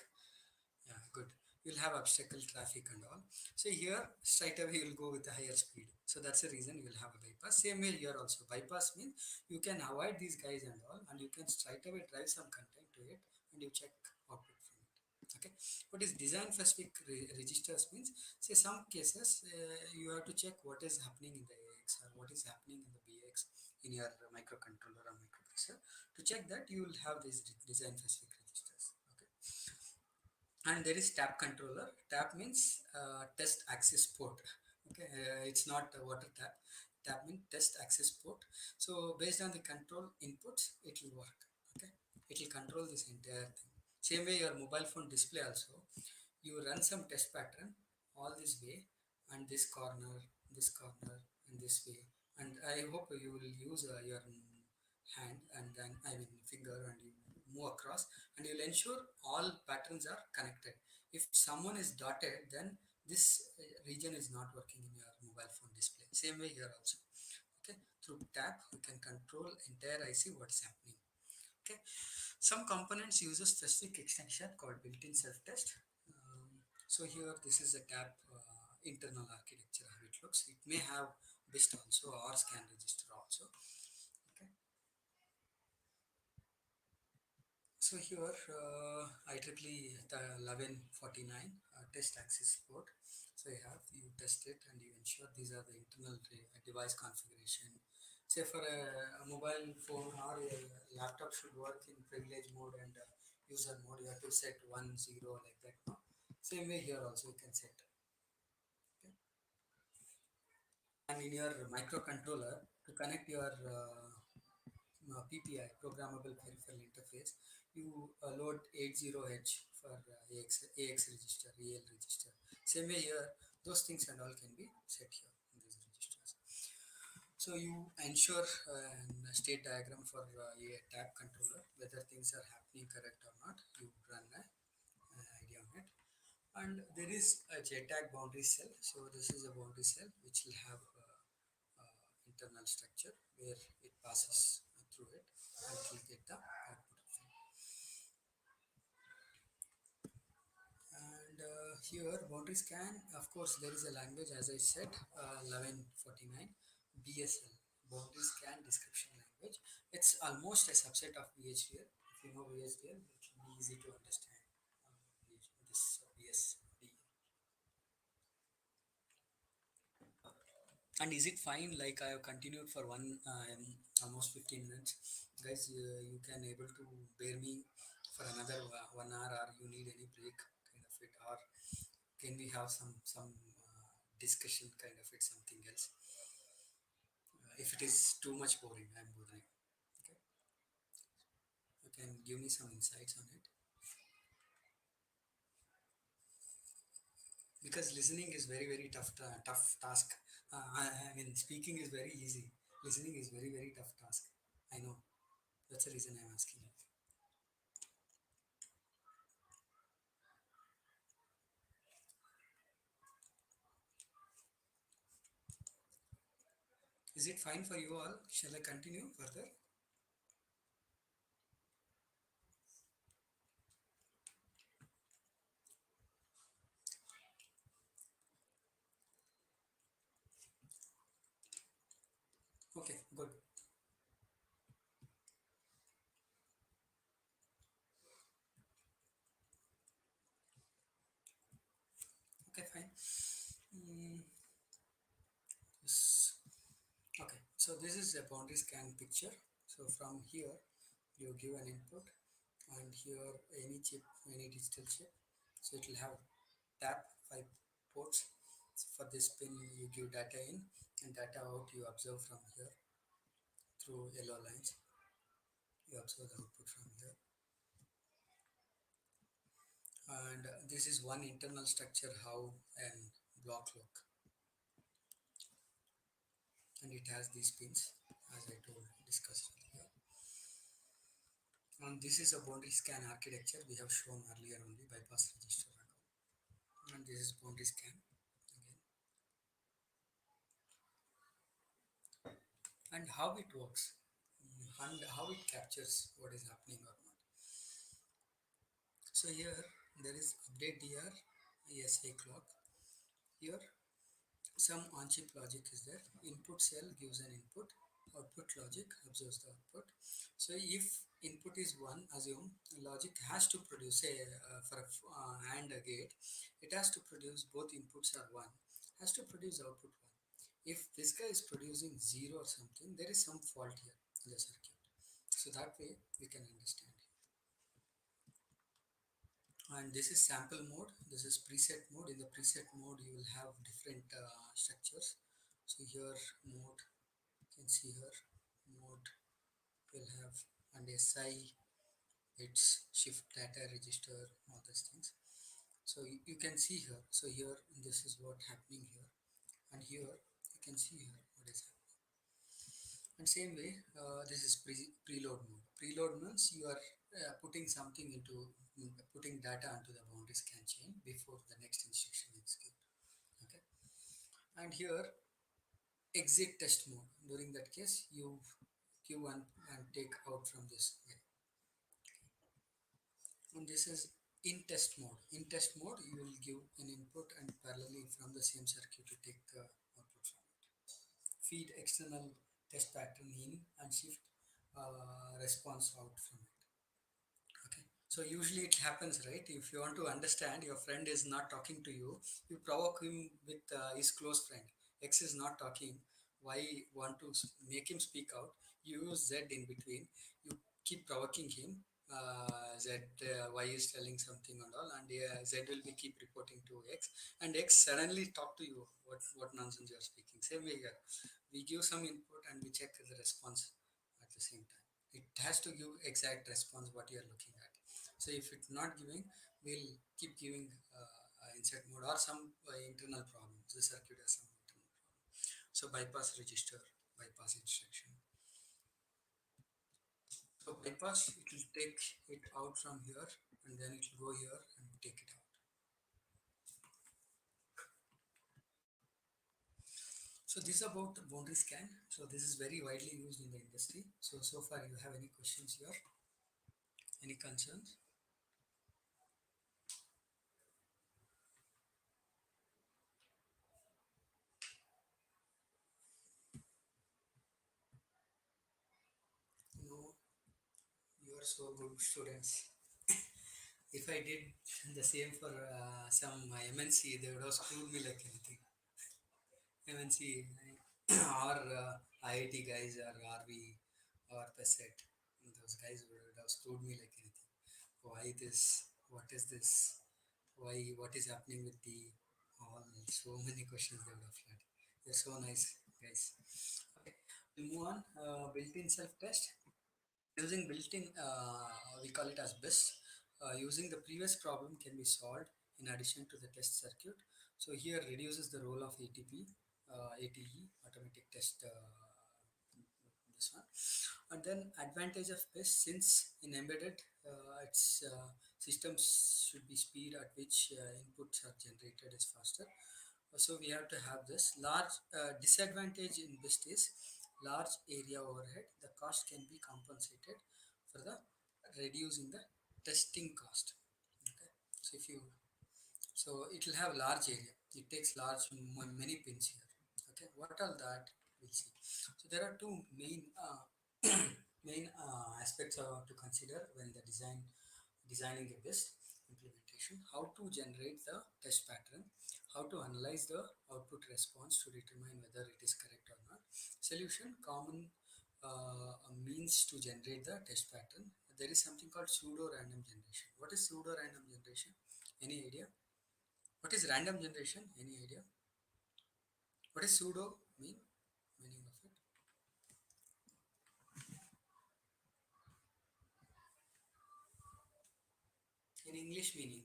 Yeah, good. You'll have obstacle traffic and all. So here straight away you'll go with a higher speed. So that's the reason you will have a bypass. Same way here also. Bypass means you can avoid these guys and all, and you can straight away drive some content to it, and you check output from it. Okay. What is design specific registers means? Say some cases you have to check what is happening in the AX or what is happening in the BX in your microcontroller or microprocessor. To check that you will have these design specific registers. Okay, and there is tap controller. Tap means test access port. Okay, it's not a water tap. Tap means test access port. So based on the control inputs it will work. Okay, it will control this entire thing. Same way your mobile phone display also, you run some test pattern all this way, and this corner and this way, and I hope you will use your hand and then I mean finger, and you move across and you'll ensure all patterns are connected. If someone is dotted, then this region is not working in your mobile phone display. Same way here also. Okay, through tap we can control entire IC what's happening. Okay, some components use a specific extension called built-in self-test. So here this is a tap internal architecture how it looks. It may have BIST also or scan register also. Okay, So here IEEE the 1149 test access port. So you test it and you ensure these are the internal device configuration. Say for a mobile phone or a laptop should work in privilege mode and user mode, you have to set 1 0 like that. No? Same way here also you can set. Okay? And in your microcontroller to connect your PPI, programmable peripheral interface, you load 80H for AX register, EL register. Same way here, those things and all can be set here in these registers. So you ensure a state diagram for a tab controller, whether things are happening correct or not. You run a idea on it. And there is a JTAG boundary cell. So this is a boundary cell which will have internal structure where it passes through it and it will get the output of it. And here boundary scan, of course there is a language as I said, 1149 BSL, boundary scan description language. It's almost a subset of VHDL. If you know VHDL, it will be easy to understand this BSD. And is it fine? Like I have continued for almost 15 minutes, guys. You can able to bear me for another 1 hour, or you need any break kind of it, or can we have discussion kind of it, something else? If it is too much boring, I'm boring. Okay, you can give me some insights on it because listening is very tough task. I mean, speaking is very easy. Listening is very tough task. I know. That's the reason I'm asking you. Is it fine for you all? Shall I continue further? Okay, good. Okay, fine. Mm, yes. Okay, so this is a boundary scan picture. So from here, you give an input, and here any chip, any digital chip. So it will have tap 5 ports. So for this pin, you give data in and data out. You observe from here through yellow lines. You observe the output from here, and this is one internal structure how an block look, and it has these pins as I told discussed earlier. And this is a boundary scan architecture we have shown earlier only, bypass register and all. And this is boundary scan again, and how it works, and how it captures what is happening or not. So here there is update DR ESI clock. Here some on-chip logic is there. Input cell gives an input, output logic observes the output. So if input is 1, assume logic has to produce a for a AND a gate, it has to produce both inputs are 1, has to produce output 1. If this guy is producing 0 or something, there is some fault here in the circuit. So that way we can understand. And this is sample mode, this is preset mode. In the preset mode you will have different structures. So here mode, you can see here mode will have, and SI, its shift data register, all these things. So you can see here, so here this is what happening here, and here you can see here what is happening. And same way, this is preload mode. Preload means you are putting something into, putting data onto the boundary scan chain before the next instruction execute. Okay, and here exit test mode. During that case, you Q1 and take out from this way. And this is in test mode. In test mode, you will give an input and parallelly from the same circuit to take the output from it. Feed external test pattern in and shift response out from it. Okay. So usually it happens, right? If you want to understand your friend is not talking to you, you provoke him with his close friend. X is not talking. Y want to make him speak out. You use Z in between. You keep provoking him. Z Y is telling something and all, and Z will be keep reporting to X, and X suddenly talk to you. What nonsense you are speaking? Same way here, we give some input and we check the response at the same time. It has to give exact response what you are looking at. So if it's not giving, we'll keep giving insert mode or some internal problems. The circuit has some internal problem. So bypass register, bypass instruction. So bypass, it will take it out from here and then it will go here and take it out. So this is about boundary scan. So this is very widely used in the industry. So far you have any questions here? Any concerns? No, you are so good students. If I did the same for some MNC, they would have screwed me like anything. MNC or IIT guys or RV or PESET, those guys would have screwed me like anything. Why this? What is this? Why? What is happening with the all? So many questions they would have flooded. They're so nice guys. Okay, we move on. Built-in self-test. Using built-in, we call it as BIS. Using the previous problem can be solved in addition to the test circuit. So here reduces the role of ATP, ATE, automatic test, this one. And then advantage of BIS, since in embedded, its systems should be speed at which inputs are generated is faster. So we have to have this large disadvantage in BIST is large area overhead. The cost can be compensated for the reducing the testing cost. Okay, so if you, so it will have large area. It takes large many pins here. Okay, what are that? We'll see. So there are two main main aspects to consider when the designing a best implementation: how to generate the test pattern, how to analyze the output response to determine whether it is correct or not. Solution: common means to generate the test pattern. There is something called pseudo random generation. What is pseudo random generation? Any idea? What is random generation? Any idea? What is pseudo mean? Meaning of it? In English meaning,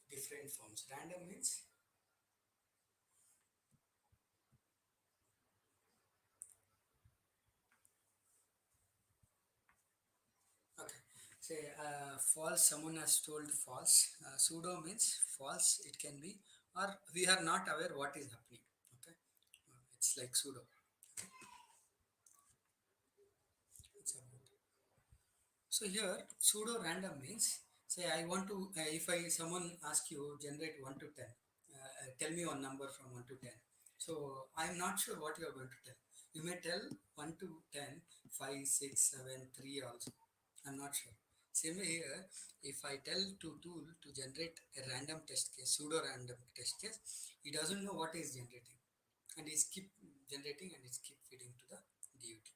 different forms. Random means, okay. Say false. Someone has told false. Pseudo means false. It can be, or we are not aware what is happening. Okay, it's like pseudo. Okay, it's about. So here pseudo random means, say I want to if I someone ask you generate 1 to 10, tell me one number from 1 to 10. So I'm not sure what you are going to tell. You may tell 1 to 10, 5, 6, 7, 3 also. I'm not sure. Same way here, if I tell to tool to generate a random test case, pseudo random test case, he doesn't know what is generating, and he's keep generating and it's keep feeding to the DUT.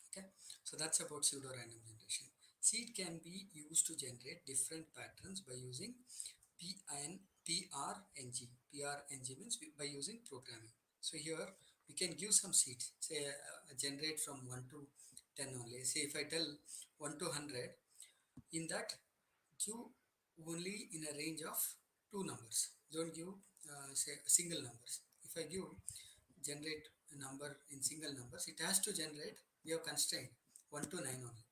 Okay, so that's about pseudo random generation. Seed can be used to generate different patterns by using PN, PRNG. PRNG means by using programming. So here we can give some seeds, say generate from 1 to 10 only. Say if I tell 1 to 100, in that give only in a range of two numbers. Don't give say single numbers. If I give generate a number in single numbers, it has to generate, we have constraint 1 to 9 only.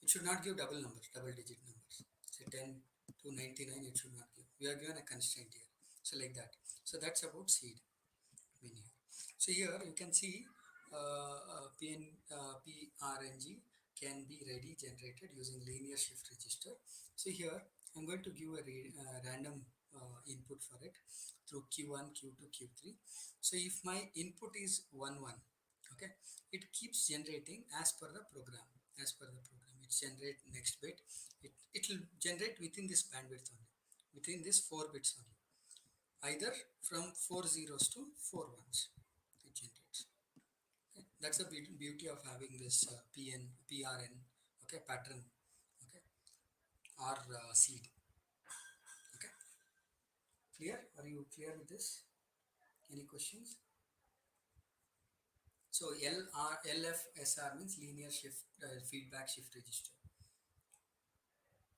It should not give double numbers, double digit numbers. Say 10 to 99, it should not give. We are given a constraint here. So like that. So that's about seed mean here. So here you can see PRNG can be ready generated using linear shift register. So here I'm going to give a random input for it through Q1, Q2, Q3. So if my input is 1, 1, Okay, it keeps generating as per the program. As per the program, it generate next bit. It will generate within this bandwidth only, within this 4 bits only, either from 4 zeros to 4 ones. It generates. Okay, that's the beauty of having this PRN, okay, pattern, okay, or seed. Okay, clear? Are you clear with this? Any questions? So LFSR means linear shift feedback shift register.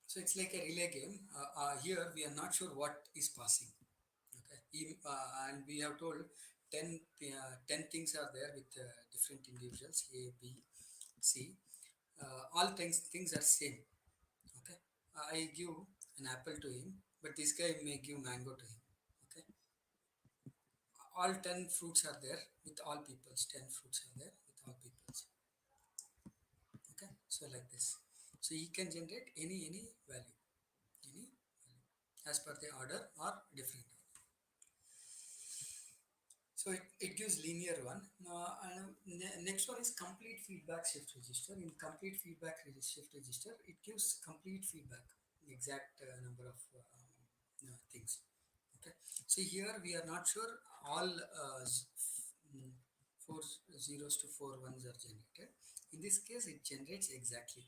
So it's like a relay game. Here we are not sure what is passing. Okay, and we have told 10 things are there with different individuals A, B, C. All things are same. Okay, I give an apple to him, but this guy may give mango to him. Okay, all 10 fruits are there with all peoples. 10 fruits are there with all peoples. Okay, so like this. So he can generate any value, any as per the order or different. So it gives linear one. And next one is complete feedback shift register. In complete feedback shift register, it gives complete feedback, exact number of things. Okay. So here we are not sure all mm, 4 zeros to 4 ones are generated. In this case, it generates exactly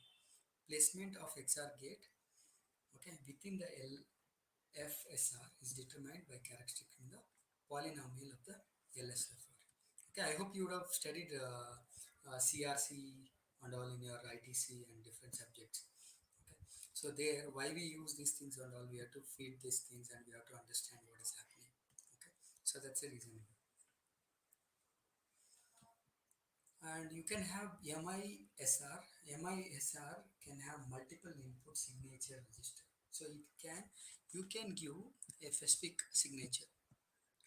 placement of XR gate. Okay, within the LFSR is determined by characteristic in the polynomial of the LSFR. Okay, I hope you would have studied CRC and all in your ITC and different subjects. Okay, so there, why we use these things and all, we have to feed these things and we have to understand what is happening. Okay, so that's the reason. And you can have MISR. MISR can have multiple input signature register. So you can give a specific signature.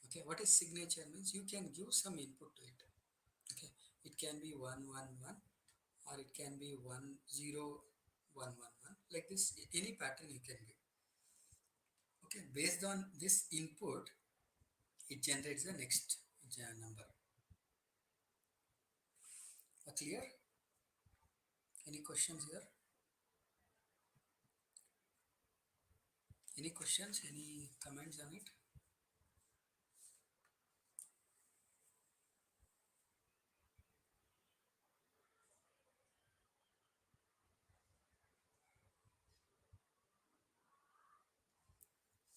Okay, what is signature means you can give some input to it. Okay, it can be 111 or it can be 10111, like this, any pattern you can give. Okay, based on this input, it generates the next number. Clear? Any questions here? Any questions? Any comments on it?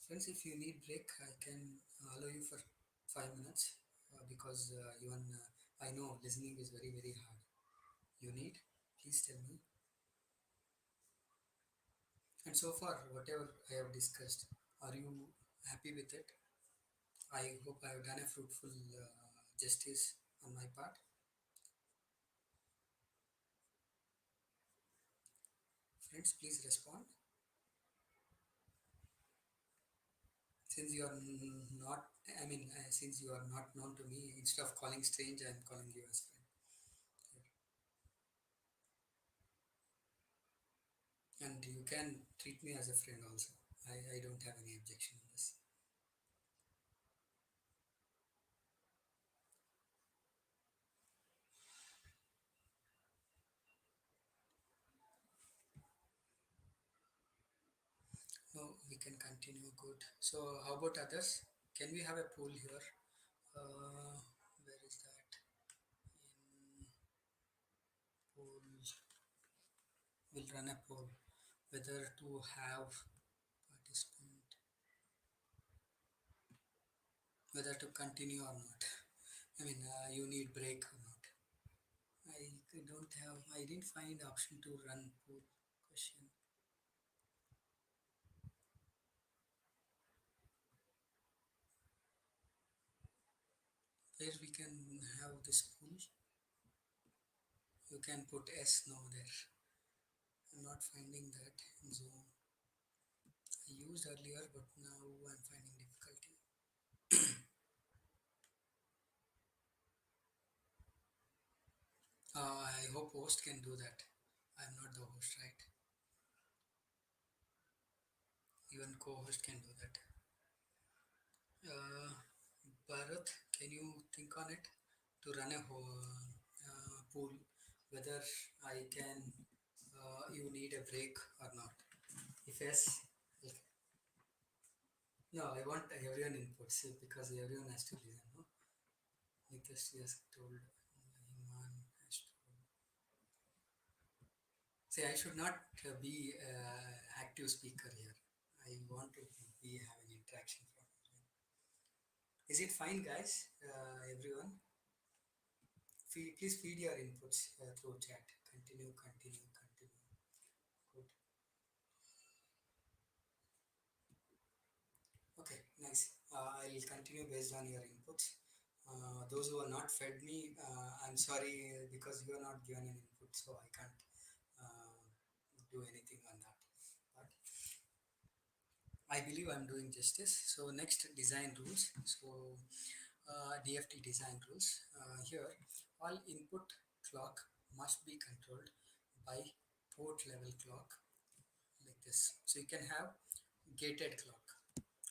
Friends, if you need break, I can allow you for 5 minutes because even I know listening is very hard. You need, please tell me. And so far, whatever I have discussed, are you happy with it? I hope I have done a fruitful justice on my part. Friends, please respond. Since you are not, I mean, since you are not known to me, instead of calling strange, I am calling you as friend. And you can treat me as a friend also. I don't have any objection in this. No, we can continue. Good. So, how about others? Can we have a poll here? Where is that? In poll, we'll run a poll whether to have participant, whether to continue or not. I mean, you need break or not. I didn't find option to run poll question where we can have this pool. You can put S no there. I'm not finding that in Zoom. I used earlier, but now I'm finding difficulty. I hope host can do that. I'm not the host, right? Even co-host can do that. Bharat, can you think on it to run a pool whether I can you need a break or not. If yes, okay. No, I want everyone input, see, because everyone has to listen. No, Nitesh has told, Iman has told. See, I should not be active speaker here. I want to be having interaction from everyone. Is it fine, guys? Everyone, please feed your inputs through chat. Continue, continue, continue. Good. Okay, nice. I'll continue based on your inputs. Those who are not fed me, I'm sorry because you are not given an input, so I can't uh, do anything on that. But I believe I'm doing justice. So next, design rules. So DFT design rules. Here, all input clock must be controlled by port level clock like this. So you can have gated clock.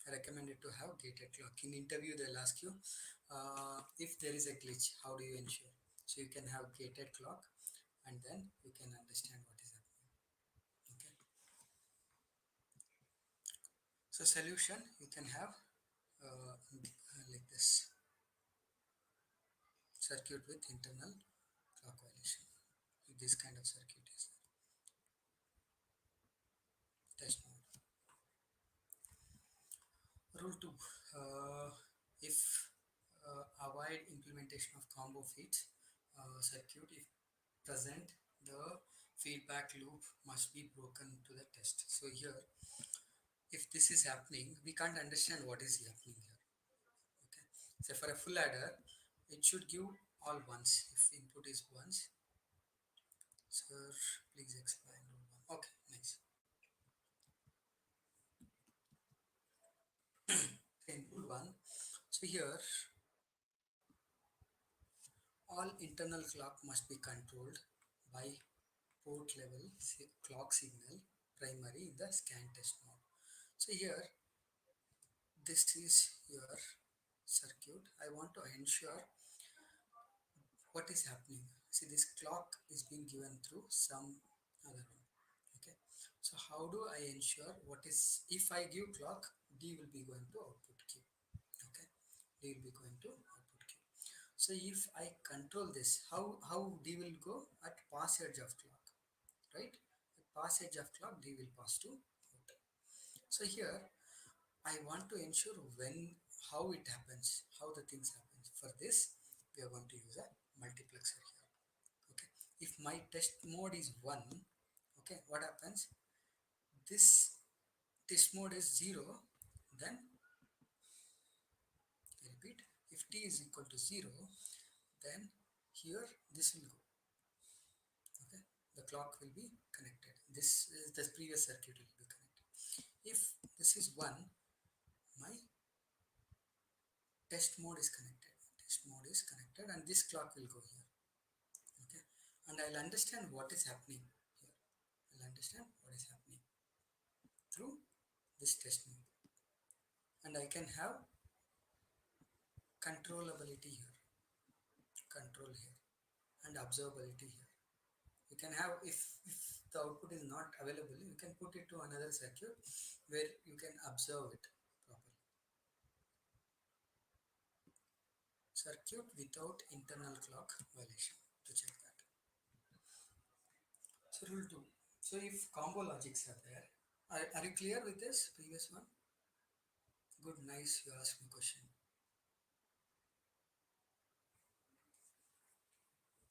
I recommend it to have gated clock. In interview, they'll ask you if there is a glitch, how do you ensure? So you can have gated clock, and then you can understand what is happening. Okay. So solution, you can have like this circuit with internal clock violation. This kind of circuit is test mode. Rule 2. If avoid implementation of combo feeds circuit if present, the feedback loop must be broken to the test. So here, if this is happening, we can't understand what is happening here. Okay. So for a full adder, it should give all ones. If input is ones, sir, please explain rule one. Okay, nice. In rule one, so here all internal clock must be controlled by port level clock signal primary in the scan test mode. So here, this is your circuit. I want to ensure what is happening. See, this clock is being given through some other one. Okay. So how do I ensure what is, if I give clock, D will be going to output Q. Okay. D will be going to output Q. So if I control this, how D will go at passage of clock, right? At passage of clock, D will pass to out. So here I want to ensure when, how it happens, how the things happen. For this, we are going to use a multiplexer here. Okay. If my test mode is 1, okay, what happens? This test mode is 0, then I repeat, if t is equal to 0, then here this will go. Okay, the clock will be connected. This is the previous circuit will be connected. If this is 1, my test mode is connected. Test mode is connected, and this clock will go here. Okay, and I'll understand what is happening here. I'll understand what is happening through this test mode, and I can have controllability here, control here, and observability here. You can have, if the output is not available, you can put it to another circuit where you can observe it properly. Circuit without internal clock violation, to check that. So rule 2. So if combo logics are there, are you clear with this previous one? Good, nice, you asked me question.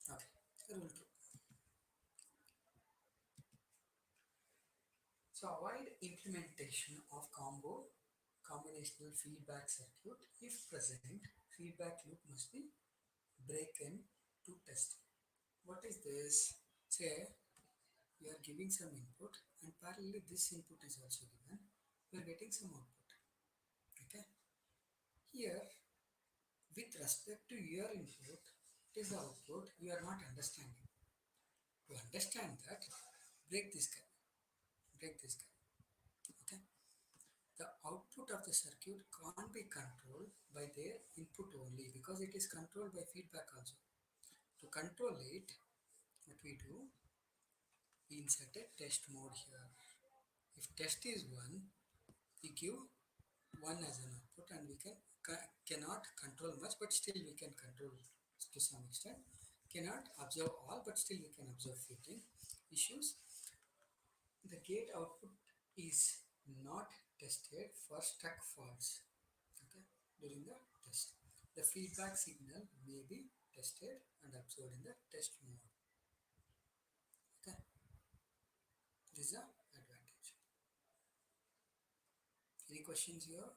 Okay, so rule 2. So avoid implementation of combinational feedback circuit. If present, feedback loop must be breaken to test. What is this? Say we are giving some input and parallelly this input is also given. We are getting some output. Okay. Here, with respect to your input, it is the output you are not understanding. To understand that, break this guy. Break this guy. Okay. The output of the circuit can't be controlled by their input only because it is controlled by feedback also. To control it, what we do, we insert a test mode here. If test is 1, we give 1 as an output, and we cannot control much, but still we can control to some extent. Cannot observe all, but still we can observe few issues. The gate output is not tested for stuck faults, okay, during the test. The feedback signal may be tested and observed in the test mode. Okay, this is the advantage. Any questions here?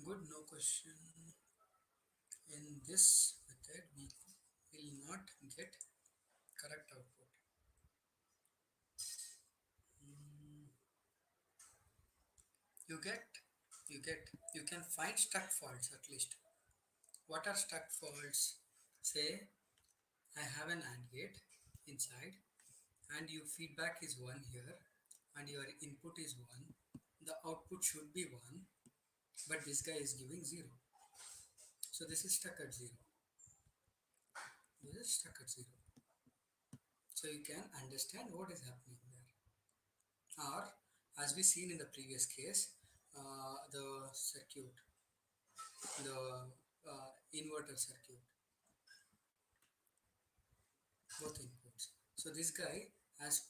Good, no question. In this method, we will not get correct output. Mm, you get, you can find stuck faults at least. What are stuck faults? Say, I have an AND gate inside, and your feedback is 1 here, and your input is 1. The output should be 1, but this guy is giving 0. So this is stuck at 0. This is stuck at 0. So you can understand what is happening there. Or, as we seen in the previous case, the circuit, the inverter circuit, both inputs. So this guy has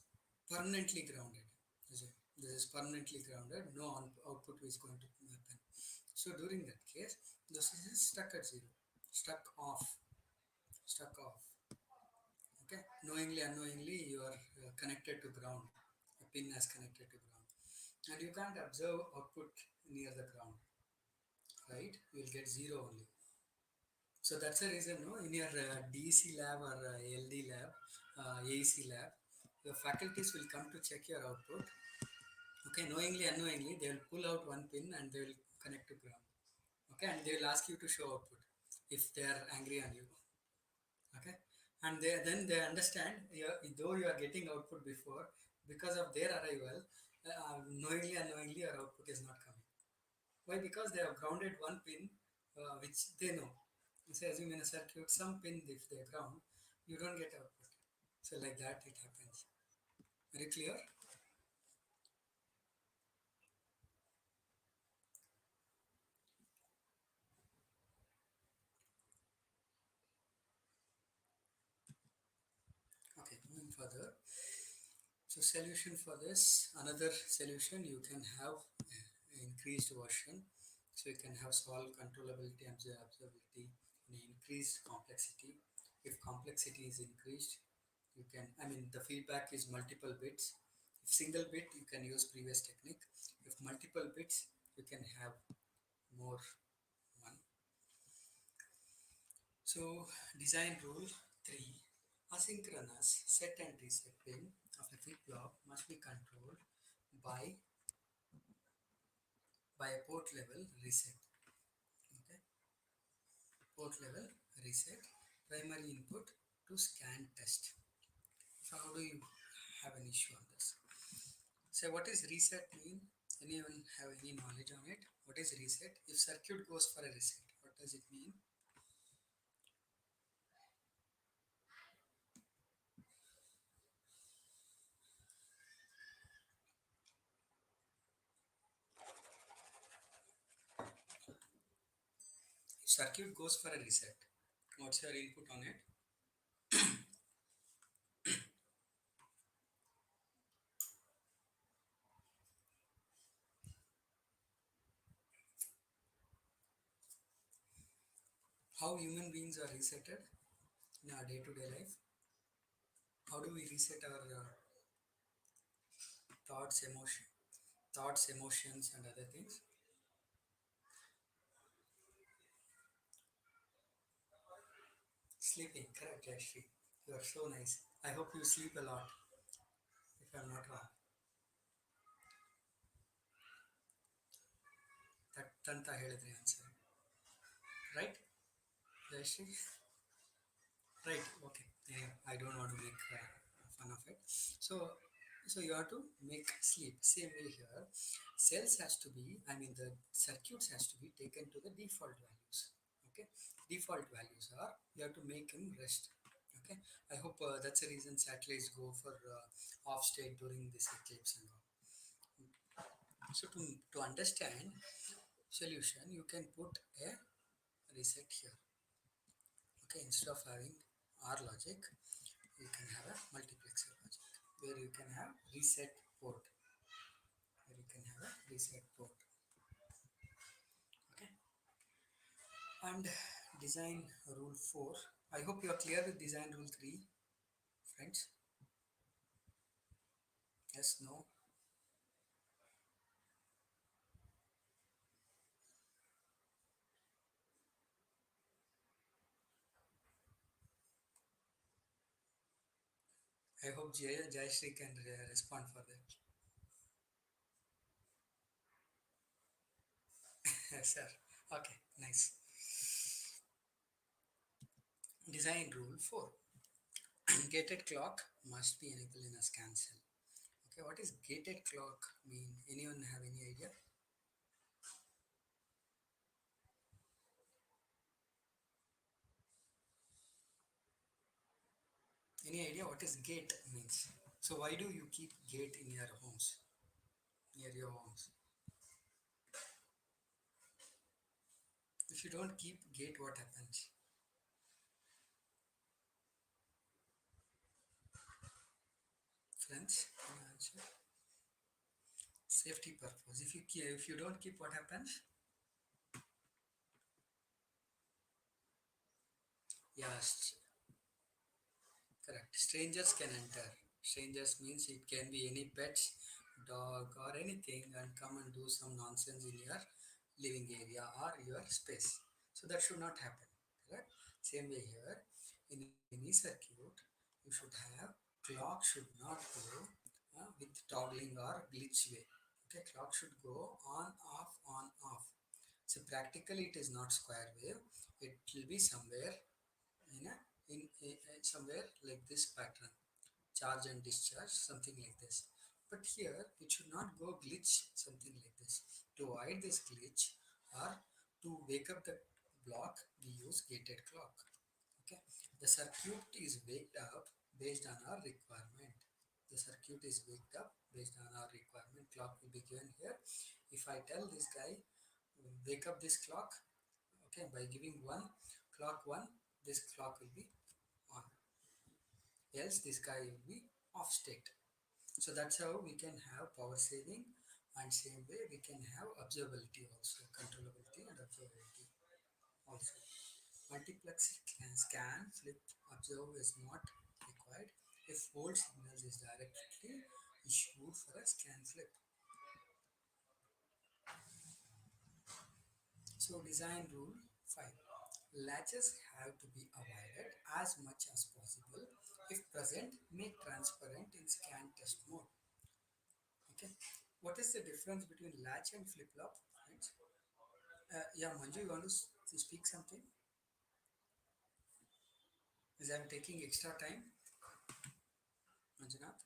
permanently grounded. This is permanently grounded, no output is going to happen. So during that case, this is stuck at 0, stuck off, stuck off. Okay, knowingly, unknowingly, you are connected to ground. A pin has connected to ground, and you can't observe output near the ground, right? You will get 0 only. So that's the reason, no, in your DC lab or LD lab, AEC lab, your faculties will come to check your output. Okay, knowingly, unknowingly, they will pull out one pin and they will connect to ground. Okay, and they will ask you to show output if they are angry on you. Okay, and then they understand, though you are getting output before, because of their arrival, knowingly, unknowingly, your output is not coming. Why? Because they have grounded one pin, which they know. Say, assume in a circuit, some pin, if they ground, you don't get output. So like that it happens. Very clear? Okay, moving further. So solution for this, another solution, you can have increased version. So you can have solve controllability and observability in increased complexity. If complexity is increased, you can, I mean, the feedback is multiple bits. If single bit, you can use previous technique. If multiple bits, you can have more one. So design rule 3, asynchronous set and reset pin of a flip-flop must be controlled by a port level reset. Okay, port level reset, primary input to scan test. So how do you have an issue on this? So what is reset mean? Anyone have any knowledge on it? What is reset? If circuit goes for a reset, what does it mean? If circuit goes for a reset, what's your input on it? How human beings are resetted in our day-to-day life? How do we reset our thoughts, emotions, and other things? Sleeping, correct, actually. You are so nice. I hope you sleep a lot, if I'm not wrong. ಅಂತ ಹೇಳಿದ್ರಿ answer right Jayashree right okay yeah, I don't want to make fun of it so you have to make sleep same way here cells has to be I mean the circuits has to be taken to the default values okay default values are you have to make him rest okay I hope that's the reason satellites go for off state during this eclipse and all so to understand solution you can put a reset here okay instead of having or logic you can have a multiplexer logic where you can have reset port where you can have a reset port okay and design rule 4 I hope you are clear with design rule 3 friends yes no I hope Jayashree can respond for that yes sir okay nice design rule 4 gated clock must be enabled in a scan cell okay what is gated clock mean anyone have any idea any idea what is gate means? So why do you keep gate in your homes, near your homes? If you don't keep gate, what happens? Friends, can you answer? Safety purpose. If you don't keep, what happens? Yes, correct. Strangers can enter. Strangers means it can be any pets, dog, or anything, and come and do some nonsense in your living area or your space. So that should not happen. Correct. Same way here. In any circuit, you should have clock should not go with toggling or glitch way. Okay, clock should go on off. So practically, it is not square wave. It will be somewhere in a in somewhere like this pattern charge and discharge something like this but here it should not go glitch something like this to avoid this glitch or to wake up the block we use gated clock okay the circuit is waked up based on our requirement the circuit is waked up based on our requirement clock will be given here if I tell this guy wake up this clock okay by giving one clock one this clock will be on else this guy will be off state so that's how we can have power saving and same way we can have observability also controllability and observability also multiplex can scan flip observe is not required if old signals is directly issued for a scan flip so design rule 5 latches have to be avoided as much as possible if present make transparent in scan test mode okay what is the difference between latch and flip flop friends yeah Manju you want to speak something as I'm taking extra time Manjunath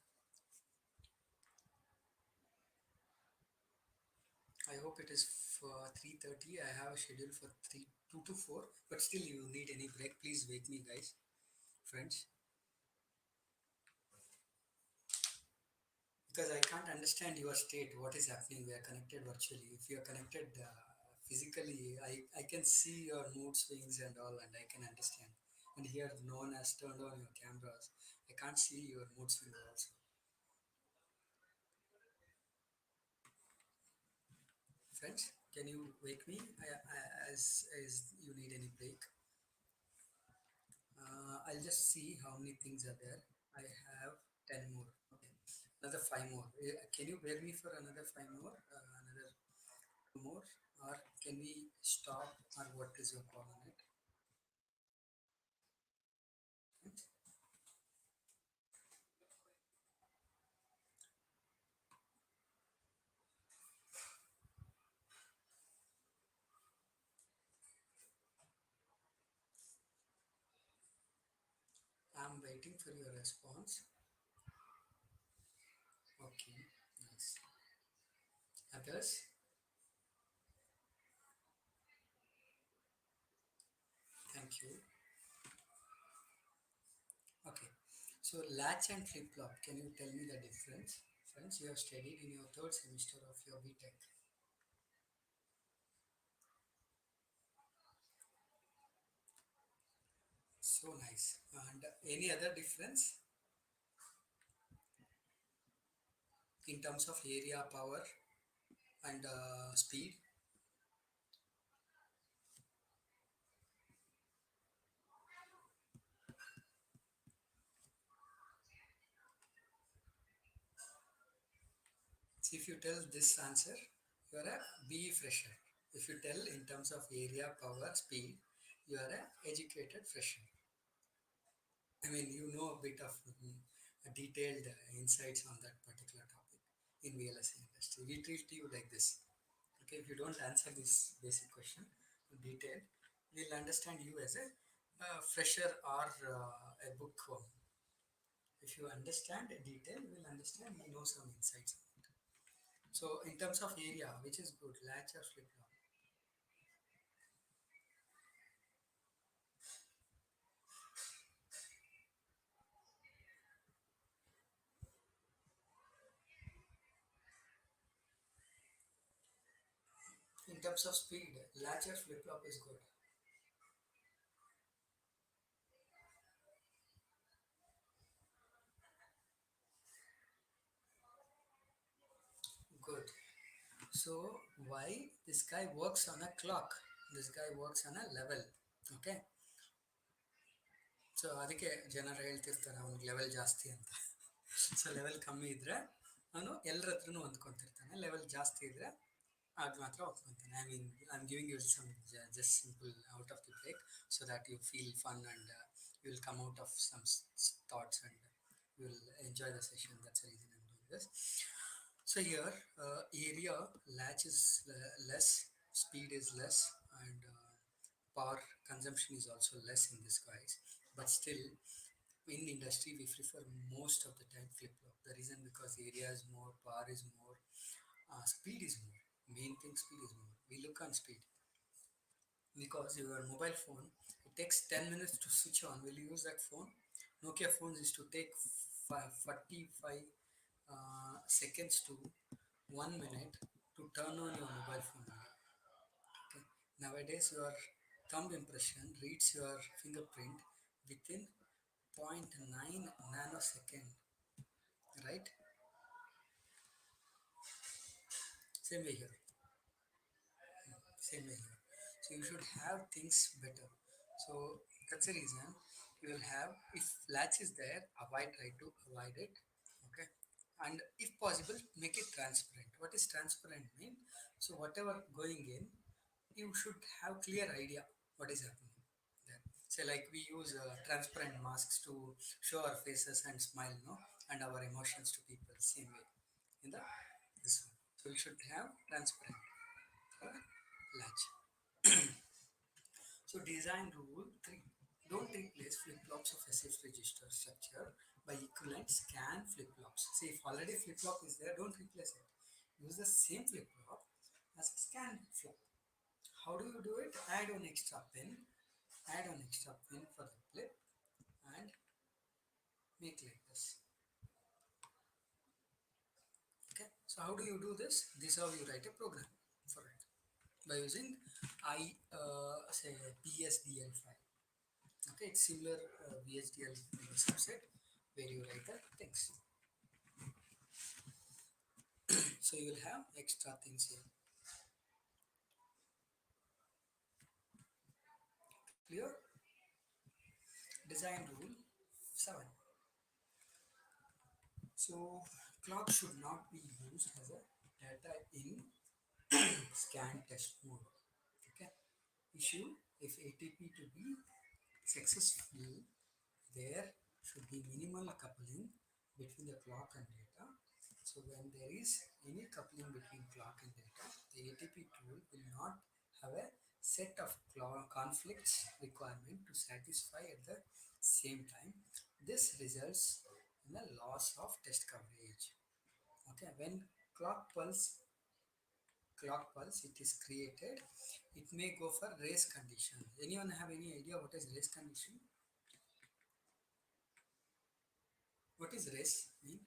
I hope it is for 3:30 I have a schedule for 3 2 to 4 but still you need any break please wake me guys friends because I can't understand your state what is happening we are connected virtually if you are connected physically I can see your mood swings and all and I can understand and here no one has turned on your cameras I can't see your mood swings also friends can you wake me as you need any break I'll just see how many things are there I have 10 more okay another 5 more can you bear me for another 5 more another 2 more or can we stop or what is your call on it waiting for your response. Okay, nice. Others? Thank you. Okay. So latch and flip-flop, can you tell me the difference? Friends, you have studied in your third semester of your BTech. So nice. And any other difference in terms of area, power, and speed? See, if you tell this answer, you are a BE fresher. If you tell in terms of area, power, speed, you are a educated fresher. I mean, you know a bit of detailed insights on that particular topic in VLSI industry. We treat you like this. Okay, if you don't answer this basic question in detail, we'll understand you as a fresher or a bookworm. If you understand a detail, we'll understand you know some insights. So, in terms of area, which is good, latch or flip flop? In terms of speed, latch or flip flop is good. Good. So, why this guy works on a clock? This guy works on a level. Okay. So ಅದಕ್ಕೆ ಜನರು ಹೇಳ್ತಿರ್ತಾರೆ ಅವ್ನಿಗೆ level ಜಾಸ್ತಿ ಅಂತ. So level ಕಮ್ಮಿ ಇದ್ರೆ ಅವನು ಎಲ್ಲರ ಹತ್ರನೂ ಹೊಂದ್ಕೊತಿರ್ತಾನೆ. ಲೆವೆಲ್ ಜಾಸ್ತಿ ಇದ್ರೆ ಆಗ ಮಾತ್ರ ಹೊಂದ್ಕೊತಾನೆ. I am giving you some just simple out of the break so that you feel fun and you will come out of some thoughts and you will enjoy the session. That's the reason I'm doing this. So here, area latch is less, speed is less, and power consumption is also less in this guys. But still, in industry, we prefer most of the time flip flop. The reason because area is more, power is more, speed is more. Main thing, speed is more. We look on speed because your mobile phone it takes 10 minutes to switch on. Will you use that phone? Nokia phones used to take 45 seconds to 1 minute to turn on your mobile phone. Okay. Nowadays, your thumb impression reads your fingerprint within zero point 0.9 nanosecond, right? Same way here. Same way here. So you should have things better. So that's the reason you will have, if latch is there, try to avoid it. Okay. And if possible, make it transparent. What is transparent mean? So whatever going in, you should have clear idea what is happening there. Say like we use transparent masks to show our faces and smile, no, and our emotions to people. Same way in the this one. So we should have transparent latch. So design rule 3. Don't replace flip-flops of SF register structure by equivalent scan flip-flops. See, if already flip-flop is there, don't replace it. Use the same flip-flop as a scan flip. How do you do it? Add an extra pin. Add an extra pin for the flip and make like this. Okay. So how do you do this? This is how you write a program for it by using say PSDL file. Okay, it's similar VHDL subset where you write the things. So you will have extra things here. Clear? Design rule 7. So clock should not be used as a data in scan test mode. Okay. Issue if ATP to be successful, there should be minimal coupling between the clock and data. So when there is any coupling between clock and data, the ATP tool will not have a set of conflicts requirement to satisfy at the same time. This results in a loss of test coverage. Okay, when clock pulse it is created, it may go for race condition. Anyone have any idea what is race condition? What is race mean?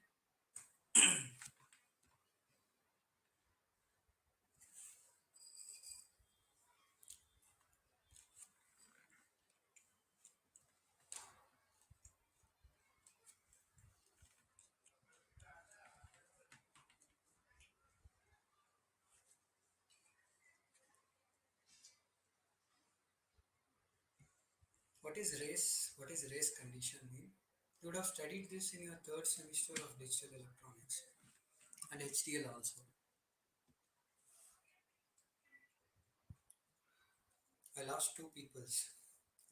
What is race condition mean? You would have studied this in your third semester of digital electronics and HDL also. I lost two peoples.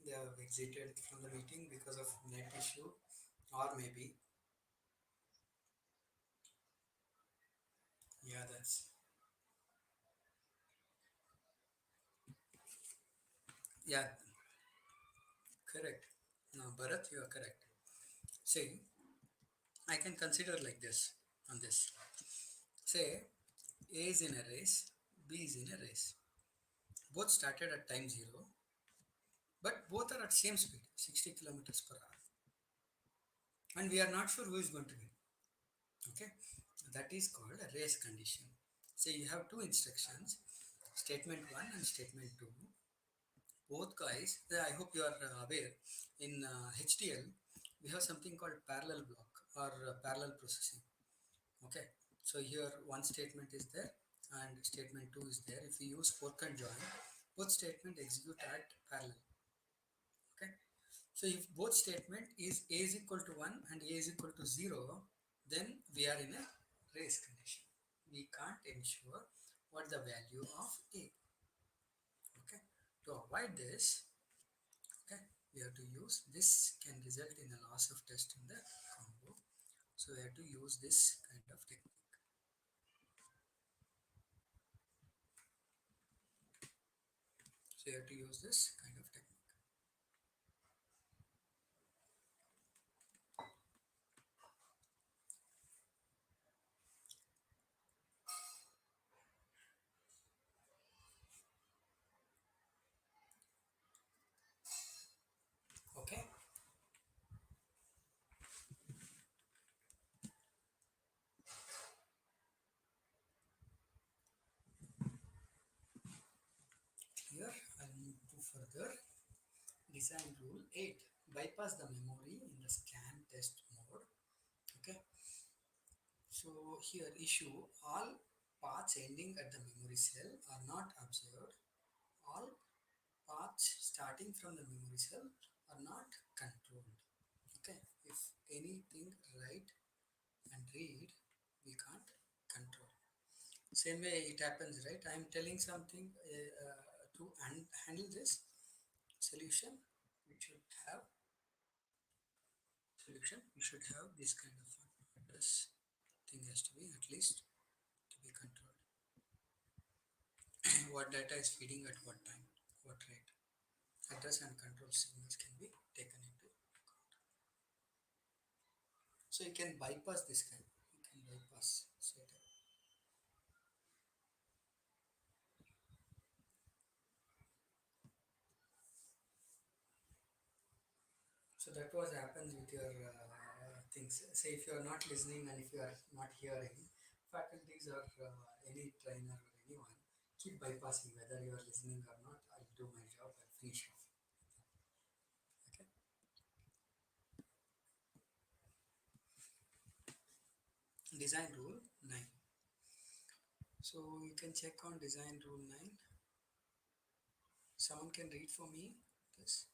They have exited from the meeting because of net issue, or maybe, yeah, that's, yeah, correct. No, Bharat, you are correct. See, I can consider like this on this. Say A is in a race, B is in a race. Both started at time zero, but both are at same speed, 60 kilometers per hour. And we are not sure who is going to win. Okay, that is called a race condition. So you have two instructions, statement 1 and statement 2. Both guys, I hope you are aware, in HDL, we have something called parallel block or parallel processing. Okay, so here one statement is there and statement 2 is there. If you use fork and join, both statement execute at parallel. Okay, so if both statement is A is equal to 1 and A is equal to 0, then we are in a race condition. We can't ensure what the value of A. Okay, to avoid this, okay, we have to use this can result in a loss of test in the combo. So we have to use this kind of technique. So you have to use this kind of technique. Okay. Here I'll move to further design rule 8. Bypass the memory in the scan test mode. Okay. So here issue all paths ending at the memory cell are not observed. All paths starting from the memory cell are not controlled. Okay. If anything write and read, we can't control. Same way it happens, right? I am telling something to handle this solution. We should have We should have this kind of address thing has to be at least to be controlled. What data is feeding at what time, what rate. Address and control signals can be taken into account. So you can bypass this kind. You can bypass straight away. So that was happens with your things. Say if you are not listening and if you are not hearing, faculties or any trainer or anyone keep bypassing whether you are listening or not. I'll do my job. I'll finish off. Okay. Design rule 9. So you can check on design rule 9. Someone can read for me this.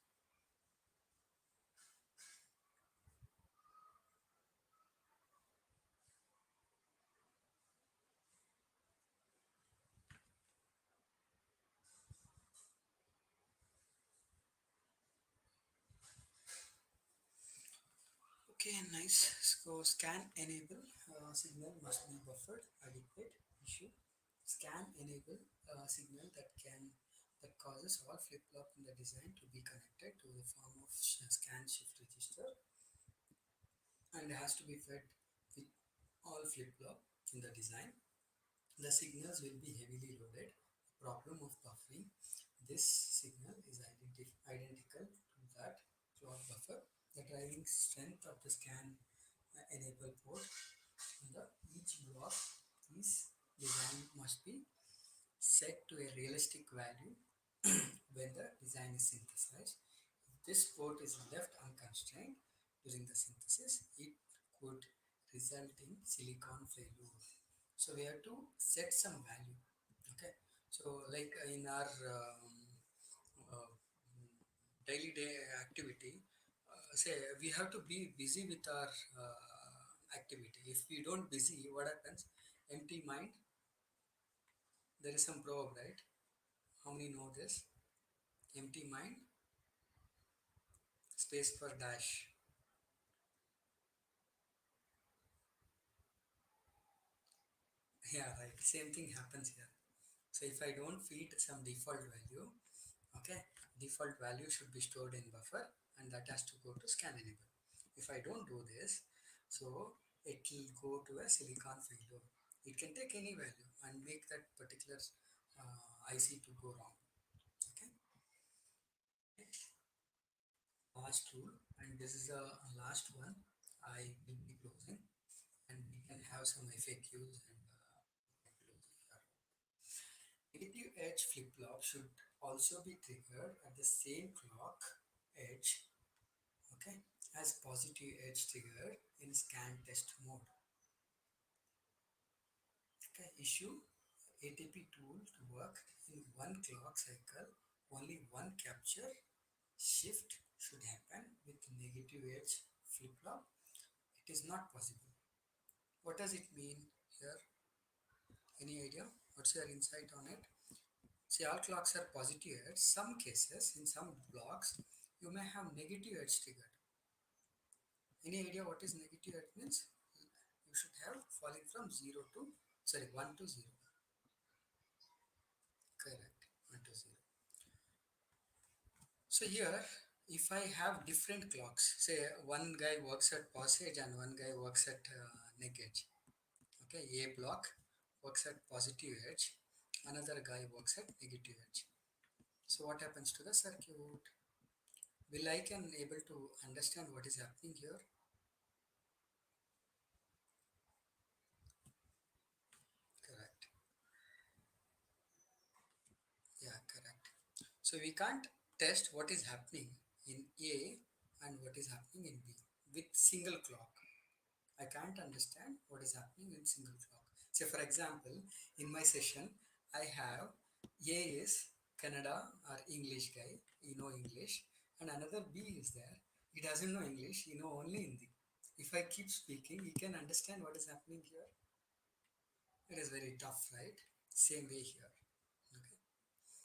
Okay, nice. So scan enable signal must be buffered adequate issue. Scan enable signal that causes all flip flop in the design to be connected to the form of scan shift register. and has to be fed with all flip-flop in the design. The signals will be heavily loaded. Problem of buffering. This signal is identical to that clock buffer. The driving strength of the scan enable port in the each block is design must be set to a realistic value when the design is synthesized. If this port is left unconstrained during the synthesis, it could result in silicon failure. So we have to set some value. Okay. So like in our uh, daily day activity, say we have to be busy with our activity. If we don't busy, what happens? Empty mind. There is some proverb, right? How many know this? Empty mind, space for dash. Yeah, right. Same thing happens here. So if I don't feed some default value, okay, default value should be stored in buffer and that has to go to scan enable. If I don't do this, so it will go to a silicon failure. It can take any value and make that particular IC to go wrong. Okay, last tool, and this is the last one I will be closing, and we can have some FAQs and negative edge flip-flop should also be triggered at the same clock edge, okay, as positive edge triggered in scan test mode. Okay, issue ATP tool to work in one clock cycle, only one capture shift should happen with negative edge flip-flop. It is not possible. What does it mean here? Any idea? What's your insight on it? See, all clocks are positive edge. Some cases, in some blocks, you may have negative edge triggered. Any idea what is negative edge means? You should have falling from 0 to, sorry, 1 to 0. Correct, 1 to 0. So here, if I have different clocks, say one guy works at passage and one guy works at neg edge. Okay, A block works at positive edge, another guy works at negative edge. So what happens to the circuit? Will I can able to understand what is happening here? Correct. Yeah, correct. So we can't test what is happening in A and what is happening in B with single clock. I can't understand what is happening in single clock. So for example, in my session, I have A is Kannada or English guy, you know English, and another B is there. He doesn't know English, he know only Hindi. If I keep speaking, he can understand what is happening here. It is very tough, right? Same way here. Okay.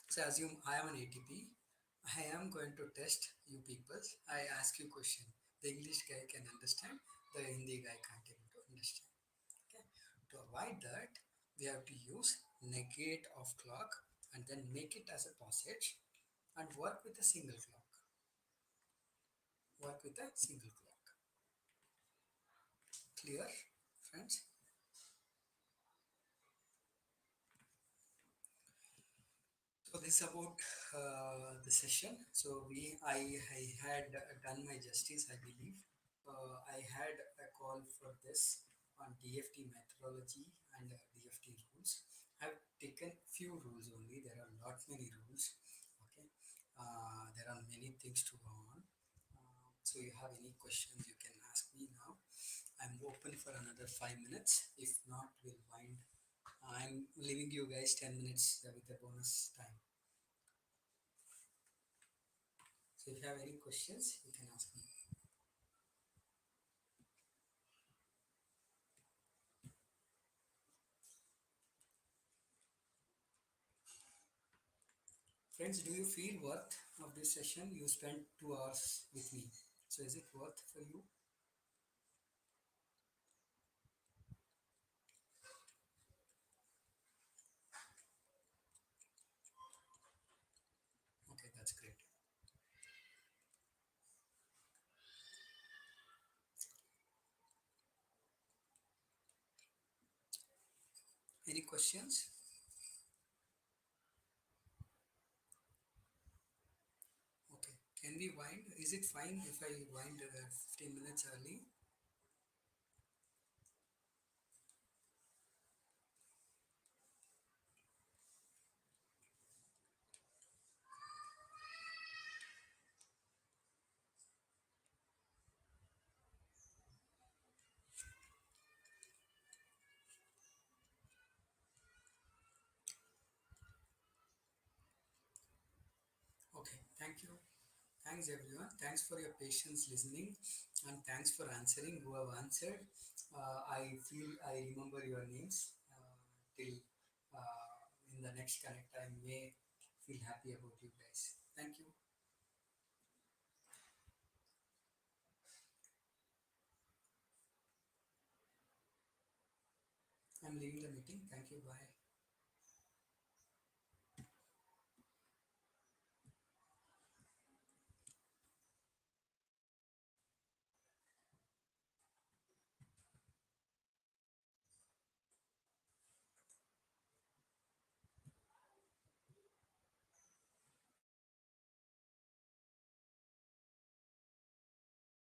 So assume I am an ATP. I am going to test you people. I ask you question. The English guy can understand. The Hindi guy can't able to understand. Okay. To avoid that, we have to use negate of clock and then make it as a passage and work with a single clock. Work with a single clock. Clear, friends? So this is about the session. So I had done my justice, I believe. I had a call for this on DFT methodology and DFT rules. I've taken few rules only. There are not many rules. Okay, there are many things to go on. So you have any questions, you can ask me now. I'm open for another 5 minutes. If not, we'll wind. I'm leaving you guys 10 minutes with a bonus time. So if you have any questions, you can ask me. Friends, do you feel worth of this session? You spent 2 hours with me. So is it worth for you? Okay, that's great. Any questions? Okay. Can we wind? Is it fine if I wind 15 minutes early? Okay. Thank you. Thanks everyone. Thanks for your patience listening, and thanks for answering who have answered. I feel I remember your names till in the next connect. I may feel happy about you guys. Thank you. I'm leaving the meeting. Thank you. Bye.